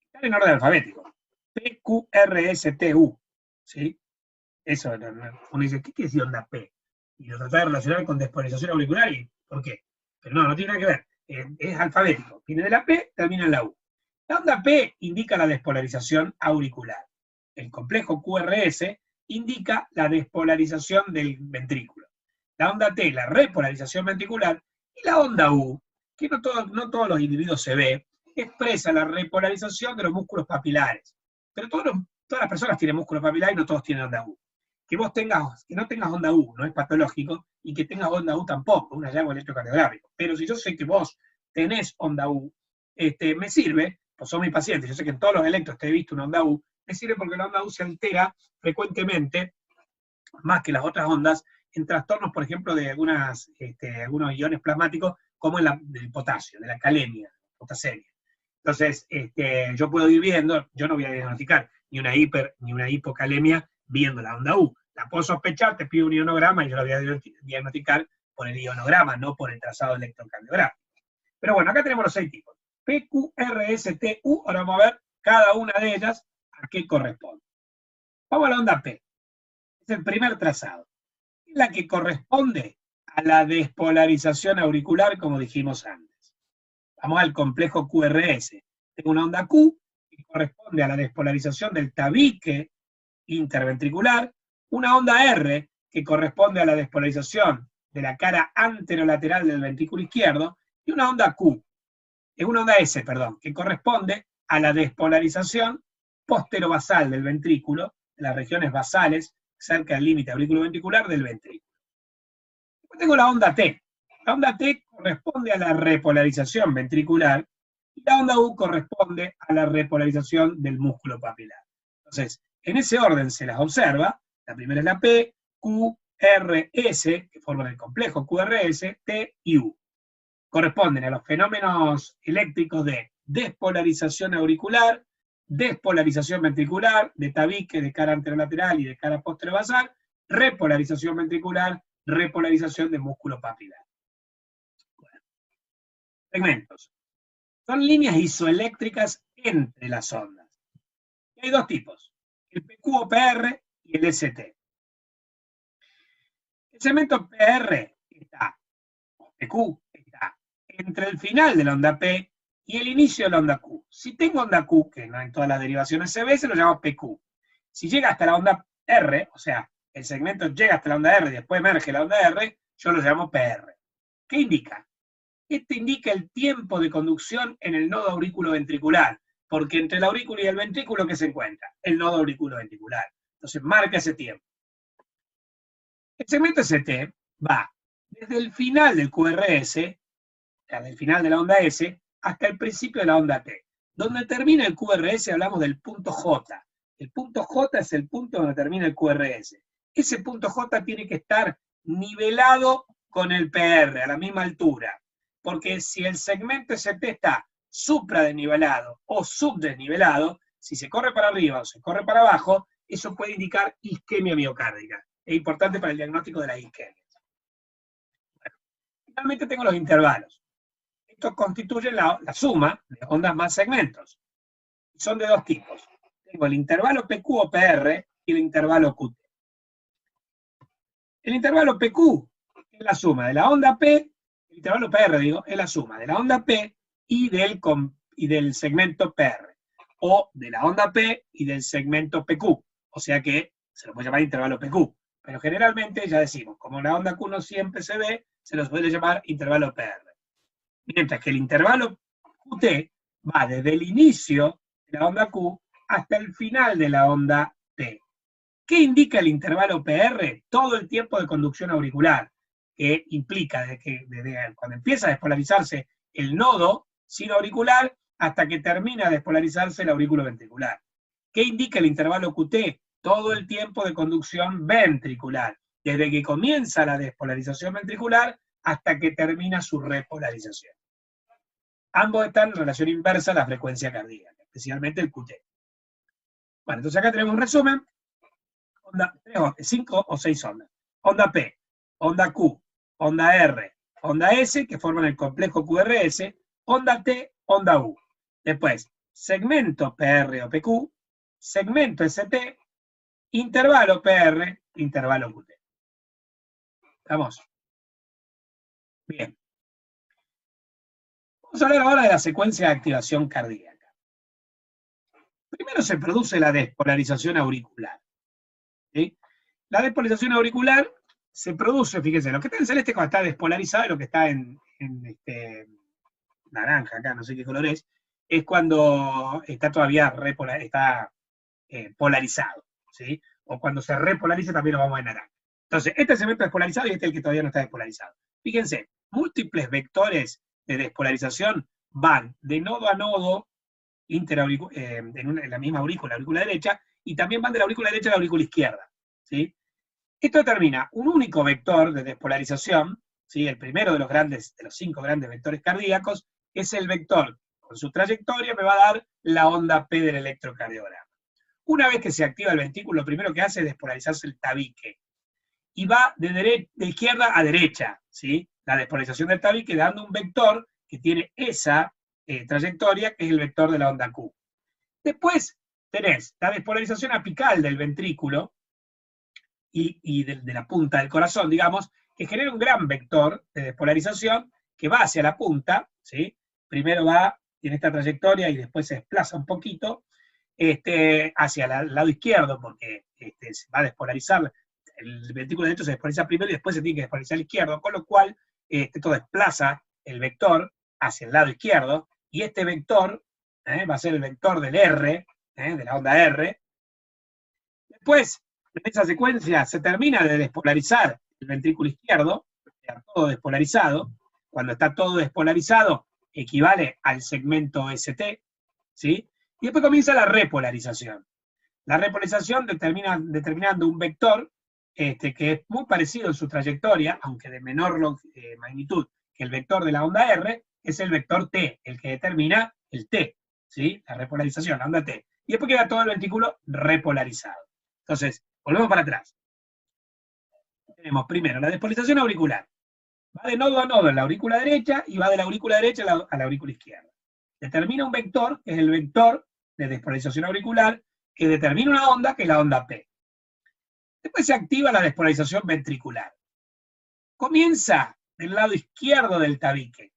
A: Están en orden alfabético. P, Q, R, S, T, U. ¿Sí? Eso, uno dice, ¿qué quiere decir onda P? Y lo trata de relacionar con despolarización auricular, ¿y por qué? Pero no tiene nada que ver. Es alfabético. Viene de la P, termina en la U. La onda P indica la despolarización auricular. El complejo QRS indica la despolarización del ventrículo. La onda T, la repolarización ventricular, y la onda U, que no todos los individuos se ve, expresa la repolarización de los músculos papilares. Pero todas las personas tienen músculos papilares y no todos tienen onda U. Que no tengas onda U no es patológico, y que tengas onda U tampoco, un hallazgo electrocardiográfico. Pero si yo sé que vos tenés onda U, me sirve, pues sos mi paciente, yo sé que en todos los electros te he visto una onda U, me sirve porque la onda U se altera frecuentemente, más que las otras ondas, en trastornos, por ejemplo, de algunos iones plasmáticos, como del potasio, de la calemia, potasemia. Entonces, yo puedo ir viendo, yo no voy a diagnosticar ni una ni una hipocalemia viendo la onda U. La puedo sospechar, te pido un ionograma y yo la voy a diagnosticar por el ionograma, no por el trazado electrocardiográfico. Pero bueno, acá tenemos los 6 tipos. P, Q, R, S, T, U. Ahora vamos a ver cada una de ellas a qué corresponde. Vamos a la onda P. Es el primer trazado. Es la que corresponde a la despolarización auricular, como dijimos antes. Vamos al complejo QRS. Tengo una onda Q que corresponde a la despolarización del tabique interventricular, una onda R que corresponde a la despolarización de la cara anterolateral del ventrículo izquierdo, y una onda una onda S, que corresponde a la despolarización posterobasal del ventrículo, de las regiones basales, cerca del límite auriculoventricular del ventrículo. Después tengo la onda T. La onda T corresponde a la repolarización ventricular, y la onda U corresponde a la repolarización del músculo papilar. Entonces, en ese orden se las observa. La primera es la P, Q, R, S, que forman el complejo QRS, T y U. Corresponden a los fenómenos eléctricos de despolarización auricular, despolarización ventricular, de tabique, de cara anterolateral y de cara posterobasal, repolarización ventricular, repolarización de músculo papilar. Bueno. Segmentos. Son líneas isoeléctricas entre las ondas. Y hay dos tipos, el PQ o PR y el ST. El segmento PR está, o PQ, está entre el final de la onda P y el inicio de la onda Q. Si tengo onda Q, que no en todas las derivaciones se ve, se lo llamo PQ. Si llega hasta la onda R, o sea, el segmento llega hasta la onda R y después emerge la onda R, yo lo llamo PR. ¿Qué indica? Este indica el tiempo de conducción en el nodo auriculoventricular, porque entre el aurículo y el ventrículo, ¿qué se encuentra? El nodo auriculoventricular. Entonces marca ese tiempo. El segmento ST va desde el final del QRS, del final de la onda S, hasta el principio de la onda T. Donde termina el QRS hablamos del punto J. El punto J es el punto donde termina el QRS. Ese punto J tiene que estar nivelado con el PR, a la misma altura. Porque si el segmento ST está supradesnivelado o subdesnivelado, si se corre para arriba o se corre para abajo, eso puede indicar isquemia miocárdica. Es importante para el diagnóstico de la isquemia. Bueno, finalmente tengo los intervalos. Estos constituyen la suma de ondas más segmentos. Son de dos tipos. Tengo el intervalo PQ o PR y el intervalo QT. El intervalo PQ es la suma de la onda P, el intervalo PR, es la suma de la onda P y del segmento PR, o de la onda P y del segmento PQ, o sea que se lo puede llamar intervalo PQ, pero generalmente ya decimos, como la onda Q no siempre se ve, se los puede llamar intervalo PR. Mientras que el intervalo QT va desde el inicio de la onda Q hasta el final de la onda T. ¿Qué indica el intervalo PR? Todo el tiempo de conducción auricular, que implica desde cuando empieza a despolarizarse el nodo sinoauricular hasta que termina de despolarizarse el aurículo ventricular. ¿Qué indica el intervalo QT? todo el tiempo de conducción ventricular, desde que comienza la despolarización ventricular hasta que termina su repolarización. Ambos están en relación inversa a la frecuencia cardíaca, especialmente el QT. Bueno, entonces acá tenemos un resumen. 5 o 6 ondas. Onda P, onda Q, onda R, onda S, que forman el complejo QRS, onda T, onda U. Después, segmento PR o PQ, segmento ST, intervalo PR, intervalo QT. ¿Estamos? Bien. Vamos a hablar ahora de la secuencia de activación cardíaca. Primero se produce la despolarización auricular. ¿Sí? La despolarización auricular se produce, fíjense, lo que está en celeste cuando está despolarizado y lo que está en naranja, acá no sé qué color es cuando está todavía polarizado, ¿sí? O cuando se repolariza también lo vamos a naranja. Entonces, este segmento despolarizado y este es el que todavía no está despolarizado. Fíjense, múltiples vectores de despolarización van de nodo a nodo en la misma aurícula, la aurícula derecha, y también van de la aurícula derecha a la aurícula izquierda, ¿sí? Esto determina un único vector de despolarización, ¿sí? El primero de los 5 grandes vectores cardíacos, es el vector, con su trayectoria me va a dar la onda P del electrocardiograma. Una vez que se activa el ventrículo, lo primero que hace es despolarizarse el tabique, y va de izquierda a derecha, ¿sí? La despolarización del tabique dando un vector que tiene esa trayectoria, que es el vector de la onda Q. Después tenés la despolarización apical del ventrículo y de la punta del corazón, digamos, que genera un gran vector de despolarización que va hacia la punta, ¿sí? Primero tiene esta trayectoria y después se desplaza un poquito hacia el lado izquierdo, porque se va a despolarizar, el ventrículo derecho se despolariza primero y después se tiene que despolarizar al izquierdo, con lo cual esto desplaza el vector hacia el lado izquierdo, y este vector va a ser el vector del R, de la onda R. Después, en esa secuencia, se termina de despolarizar el ventrículo izquierdo, está todo despolarizado. Cuando está todo despolarizado, equivale al segmento ST, ¿sí? Y después comienza la repolarización. La repolarización determinando un vector que es muy parecido en su trayectoria, aunque de menor magnitud que el vector de la onda R, es el vector T, el que determina el T, ¿sí? La repolarización, la onda T. Y después queda todo el ventrículo repolarizado. Entonces, volvemos para atrás. Tenemos primero la despolarización auricular. Va de nodo a nodo en la aurícula derecha y va de la aurícula derecha a la aurícula izquierda. Determina un vector, que es el vector de despolarización auricular, que determina una onda, que es la onda P. Después se activa la despolarización ventricular. Comienza del lado izquierdo del tabique,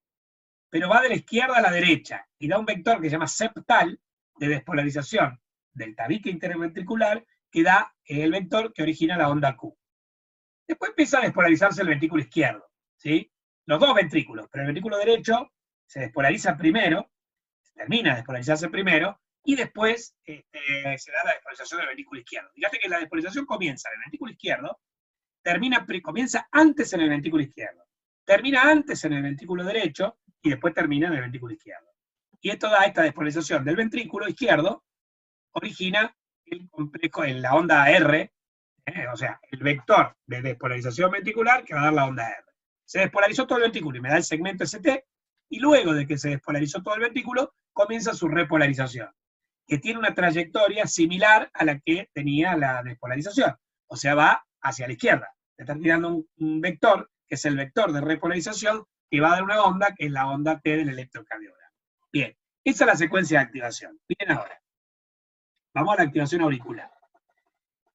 A: pero va de la izquierda a la derecha y da un vector que se llama septal de despolarización del tabique interventricular, que da el vector que origina la onda Q. Después empieza a despolarizarse el ventrículo izquierdo, ¿sí? Los dos ventrículos, pero el ventrículo derecho se despolariza primero, termina de despolarizarse primero, y después se da la despolarización del ventrículo izquierdo. Fíjate que la despolarización comienza en el ventrículo izquierdo, comienza antes en el ventrículo izquierdo, termina antes en el ventrículo derecho, y después termina en el ventrículo izquierdo. Y esto da esta despolarización del ventrículo izquierdo, origina el complejo en la onda R, o sea, el vector de despolarización ventricular que va a dar la onda R. Se despolarizó todo el ventrículo y me da el segmento ST, y luego de que se despolarizó todo el ventrículo, comienza su repolarización, que tiene una trayectoria similar a la que tenía la despolarización. O sea, va hacia la izquierda. Está tirando un vector, que es el vector de repolarización, que va a dar una onda, que es la onda T del electrocardiograma. Bien, esa es la secuencia de activación. Bien, ahora, vamos a la activación auricular.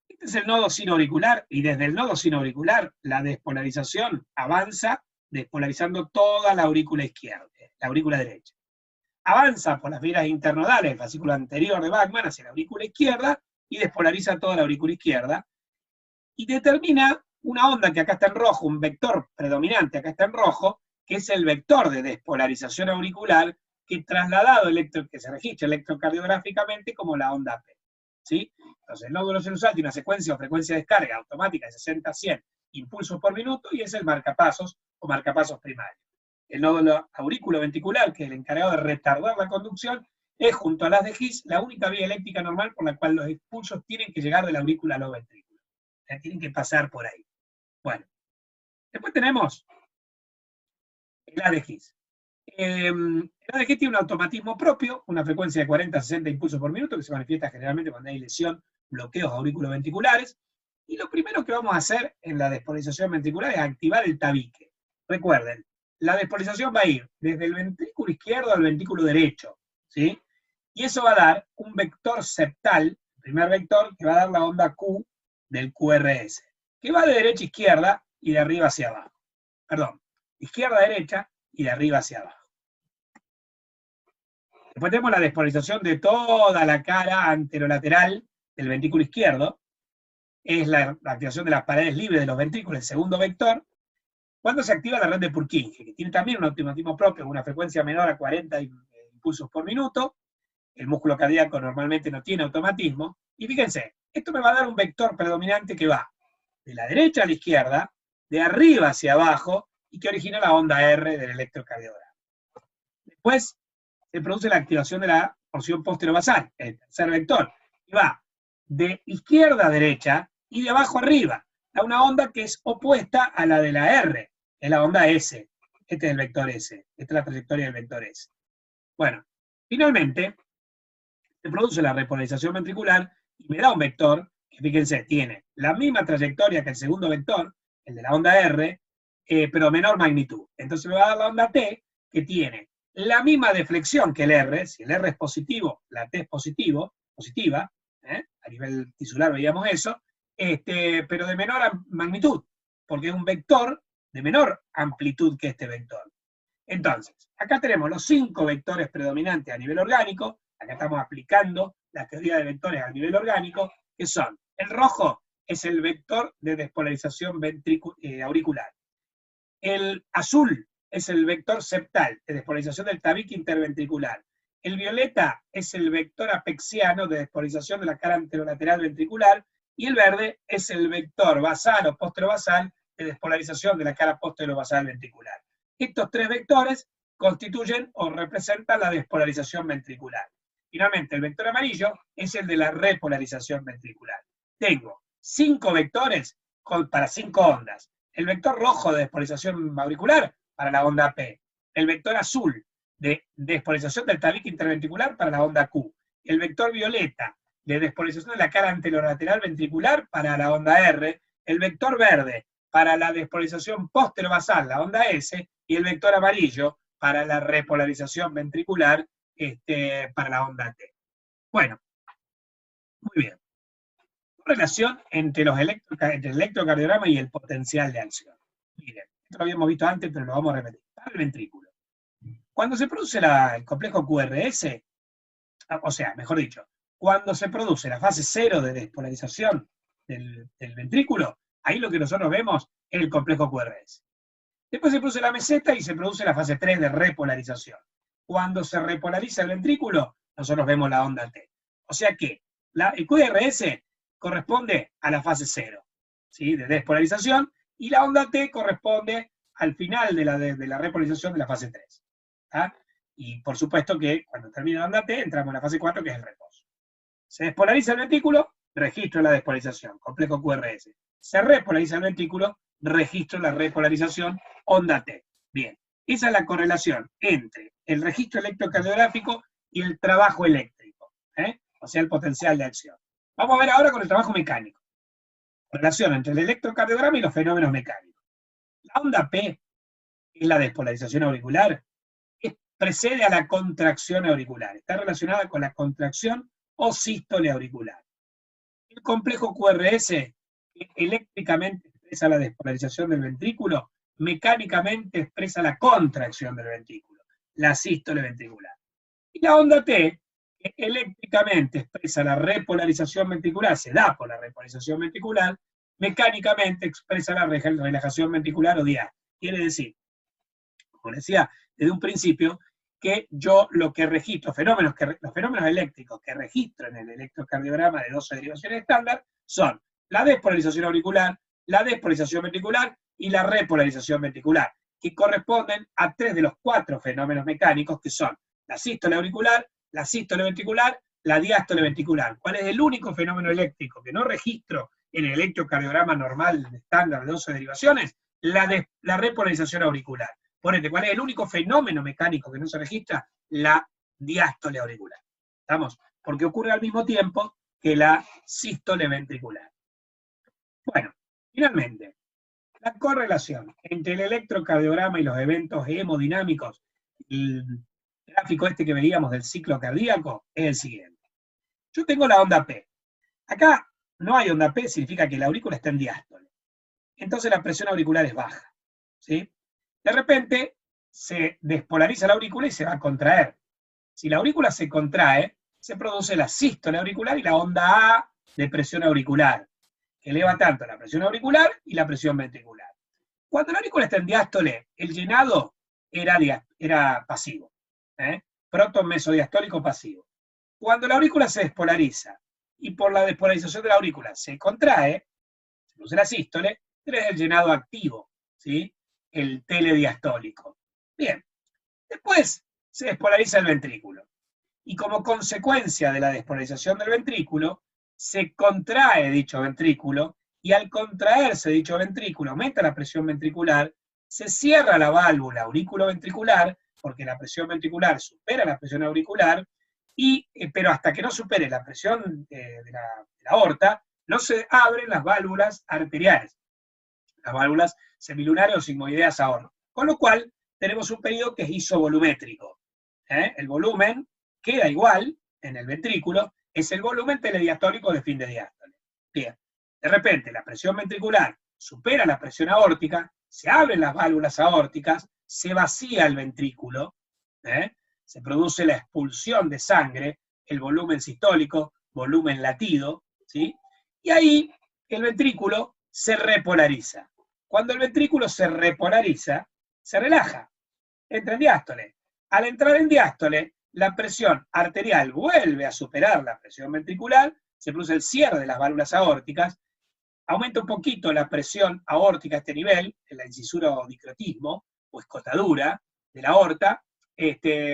A: Este es el nodo sinoauricular, y desde el nodo sinoauricular la despolarización avanza, despolarizando toda la aurícula izquierda, la aurícula derecha. Avanza por las vías internodales, el fascículo anterior de Bachmann, hacia la aurícula izquierda, y despolariza toda la aurícula izquierda, y determina una onda que acá está en rojo, un vector predominante acá está en rojo, que es el vector de despolarización auricular, que trasladado que se registra electrocardiográficamente como la onda P, ¿sí? Entonces el nódulo sinusal tiene una secuencia o frecuencia de descarga automática de 60 a 100 impulsos por minuto, y es el marcapasos o marcapasos primario. El nódulo aurículo ventricular, que es el encargado de retardar la conducción, es, junto a las de His, la única vía eléctrica normal por la cual los impulsos tienen que llegar de la aurícula a los ventrículos. O sea, tienen que pasar por ahí. Bueno, después tenemos el A de His. El A de His tiene un automatismo propio, una frecuencia de 40 a 60 impulsos por minuto, que se manifiesta generalmente cuando hay lesión, bloqueos auriculoventriculares. Y lo primero que vamos a hacer en la despolarización ventricular es activar el tabique. Recuerden, la despolarización va a ir desde el ventrículo izquierdo al ventrículo derecho, ¿sí? Y eso va a dar un vector septal, el primer vector, que va a dar la onda Q del QRS, que va de derecha a izquierda y de arriba hacia abajo. Perdón, izquierda a derecha y de arriba hacia abajo. Después tenemos la despolarización de toda la cara anterolateral del ventrículo izquierdo. Es la activación de las paredes libres de los ventrículos, el segundo vector, cuando se activa la red de Purkinje, que tiene también un automatismo propio, con una frecuencia menor a 40 impulsos por minuto. El músculo cardíaco normalmente no tiene automatismo. Y fíjense, esto me va a dar un vector predominante que va de la derecha a la izquierda, de arriba hacia abajo, y que origina la onda R del electrocardiograma. Después se produce la activación de la porción posterobasal, el tercer vector, y va de izquierda a derecha y de abajo a arriba, a una onda que es opuesta a la de la R, es la onda S. Este es el vector S, esta es la trayectoria del vector S. Bueno, finalmente, se produce la repolarización ventricular y me da un vector que, fíjense, tiene la misma trayectoria que el segundo vector, el de la onda R, pero menor magnitud. Entonces me va a dar la onda T, que tiene la misma deflexión que el R. Si el R es positivo, la T es positiva, a nivel tisular veíamos eso, pero de menor magnitud, porque es un vector de menor amplitud que este vector. Entonces, acá tenemos los 5 vectores predominantes a nivel orgánico. Acá estamos aplicando la teoría de vectores a nivel orgánico, que son, el rojo es el vector de despolarización auricular. El azul es el vector septal de despolarización del tabique interventricular. El violeta es el vector apexiano de despolarización de la cara anterolateral ventricular, y el verde es el vector basal o posterobasal de despolarización de la cara posterobasal ventricular. Estos 3 vectores constituyen o representan la despolarización ventricular. Finalmente, el vector amarillo es el de la repolarización ventricular. Tengo 5 vectores para 5 ondas. El vector rojo de despolarización auricular para la onda P. El vector azul de despolarización del tabique interventricular para la onda Q. El vector violeta de despolarización de la cara anterolateral ventricular para la onda R. El vector verde para la despolarización posterobasal, la onda S. Y el vector amarillo para la repolarización ventricular, para la onda T. Bueno, muy bien. Relación entre el electrocardiograma y el potencial de acción. Miren, esto lo habíamos visto antes, pero lo vamos a repetir. Para el ventrículo. Cuando se produce el complejo QRS, o sea, mejor dicho, cuando se produce la fase 0 de despolarización del ventrículo, ahí lo que nosotros vemos es el complejo QRS. Después se produce la meseta y se produce la fase 3 de repolarización. Cuando se repolariza el ventrículo, nosotros vemos la onda T. O sea que el QRS corresponde a la fase 0, ¿sí?, de despolarización, y la onda T corresponde al final de la repolarización de la fase 3. ¿Ah? Y por supuesto que cuando termina la onda T, entramos en la fase 4, que es el reposo. Se despolariza el ventrículo, registro la despolarización, complejo QRS. Se repolariza el ventrículo, registro la repolarización, onda T. Bien, esa es la correlación entre el registro electrocardiográfico y el trabajo eléctrico, o sea, el potencial de acción. Vamos a ver ahora con el trabajo mecánico. Relación entre el electrocardiograma y los fenómenos mecánicos. La onda P, que es la despolarización auricular, precede a la contracción auricular. Está relacionada con la contracción o sístole auricular. El complejo QRS, que eléctricamente expresa la despolarización del ventrículo, mecánicamente expresa la contracción del ventrículo, la sístole ventricular. Y la onda T, que eléctricamente expresa la repolarización ventricular, se da por la repolarización ventricular, mecánicamente expresa la relajación ventricular o diástole. Quiere decir, como decía desde un principio, que yo lo que registro, los fenómenos eléctricos que registro en el electrocardiograma de 12 derivaciones estándar son la despolarización auricular, la despolarización ventricular y la repolarización ventricular, que corresponden a 3 de los 4 fenómenos mecánicos, que son la sístole auricular, la sístole ventricular, la diástole ventricular. ¿Cuál es el único fenómeno eléctrico que no registro en el electrocardiograma normal estándar de 12 derivaciones? La repolarización auricular. Por ende, ¿cuál es el único fenómeno mecánico que no se registra? La diástole auricular. ¿Estamos? Porque ocurre al mismo tiempo que la sístole ventricular. Bueno, finalmente, la correlación entre el electrocardiograma y los eventos hemodinámicos, el gráfico este que veíamos del ciclo cardíaco, es el siguiente. Yo tengo la onda P. Acá no hay onda P, significa que la aurícula está en diástole. Entonces la presión auricular es baja, ¿sí? De repente se despolariza la aurícula y se va a contraer. Si la aurícula se contrae, se produce la sístole auricular y la onda A de presión auricular, que eleva tanto la presión auricular y la presión ventricular. Cuando la aurícula está en diástole, el llenado era pasivo, proton mesodiastólico pasivo. Cuando la aurícula se despolariza y por la despolarización de la aurícula se contrae, se produce la sístole, tenés el llenado activo, ¿sí? El telediastólico. Bien, después se despolariza el ventrículo. Y como consecuencia de la despolarización del ventrículo, se contrae dicho ventrículo, y al contraerse dicho ventrículo, aumenta la presión ventricular, se cierra la válvula aurículo-ventricular, porque la presión ventricular supera la presión auricular, pero hasta que no supere la presión de la aorta, no se abren las válvulas arteriales, las válvulas semilunares o sigmoideas aorta. Con lo cual, tenemos un periodo que es isovolumétrico. El volumen queda igual en el ventrículo, es el volumen telediastólico de fin de diástole. Bien, de repente la presión ventricular supera la presión aórtica, se abren las válvulas aórticas, se vacía el ventrículo, se produce la expulsión de sangre, el volumen sistólico, volumen latido, ¿sí? Y ahí el ventrículo se repolariza. Cuando el ventrículo se repolariza, se relaja, entra en diástole. Al entrar en diástole, la presión arterial vuelve a superar la presión ventricular, se produce el cierre de las válvulas aórticas, aumenta un poquito la presión aórtica a este nivel, en la incisura o dicrotismo, o escotadura de la aorta,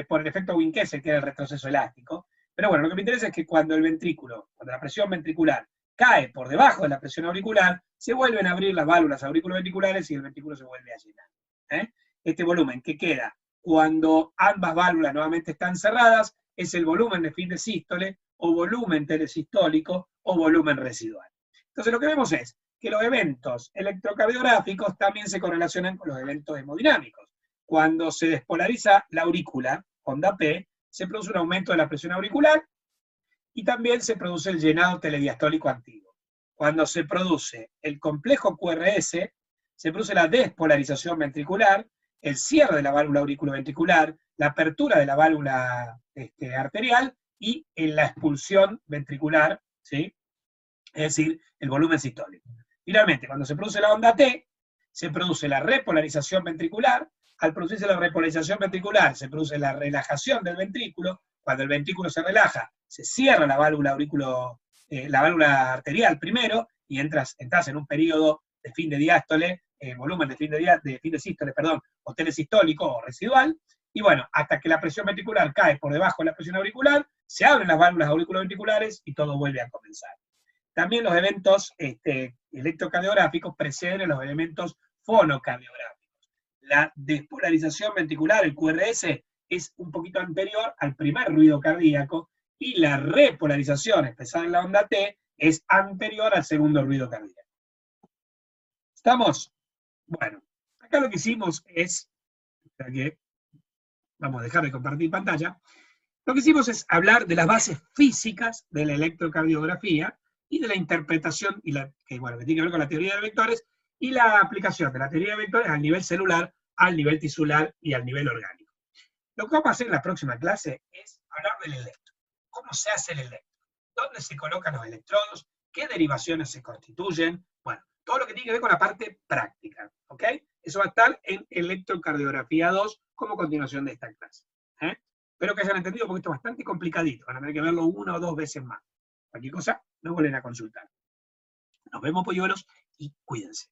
A: por el efecto Winkesel, que era el retroceso elástico. Pero bueno, lo que me interesa es que cuando la presión ventricular cae por debajo de la presión auricular, se vuelven a abrir las válvulas auriculoventriculares y el ventrículo se vuelve a llenar. Este volumen que queda cuando ambas válvulas nuevamente están cerradas es el volumen de fin de sístole, o volumen telesistólico, o volumen residual. Entonces lo que vemos es que los eventos electrocardiográficos también se correlacionan con los eventos hemodinámicos. Cuando se despolariza la aurícula, onda P, se produce un aumento de la presión auricular y también se produce el llenado telediastólico activo. Cuando se produce el complejo QRS, se produce la despolarización ventricular, el cierre de la válvula auriculoventricular, la apertura de la válvula arterial y la expulsión ventricular, ¿sí? Es decir, el volumen sistólico. Finalmente, cuando se produce la onda T, se produce la repolarización ventricular. Al producirse la repolarización ventricular, se produce la relajación del ventrículo. Cuando el ventrículo se relaja, se cierra la válvula la válvula arterial primero, y entras en un periodo de fin de diástole, volumen de fin de sístole, perdón, o telesistólico o residual, y bueno, hasta que la presión ventricular cae por debajo de la presión auricular, se abren las válvulas auriculoventriculares y todo vuelve a comenzar. También los eventos electrocardiográficos preceden a los elementos fonocardiográficos. La despolarización ventricular, el QRS, es un poquito anterior al primer ruido cardíaco, y la repolarización expresada en la onda T es anterior al segundo ruido cardíaco. ¿Estamos? Bueno, acá lo que hicimos es, vamos a dejar de compartir pantalla, lo que hicimos es hablar de las bases físicas de la electrocardiografía y de la interpretación, que tiene que ver con la teoría de vectores, y la aplicación de la teoría de vectores al nivel celular, al nivel tisular y al nivel orgánico. Lo que vamos a hacer en la próxima clase es hablar del electro. ¿Cómo se hace el electro? ¿Dónde se colocan los electrodos? ¿Qué derivaciones se constituyen? Bueno, todo lo que tiene que ver con la parte práctica, ¿ok? Eso va a estar en Electrocardiografía 2 como continuación de esta clase. Espero que hayan entendido porque esto es bastante complicadito. Van a tener que verlo 1 o 2 veces más. Cualquier cosa, no vuelven a consultar. Nos vemos, polluelos, y cuídense.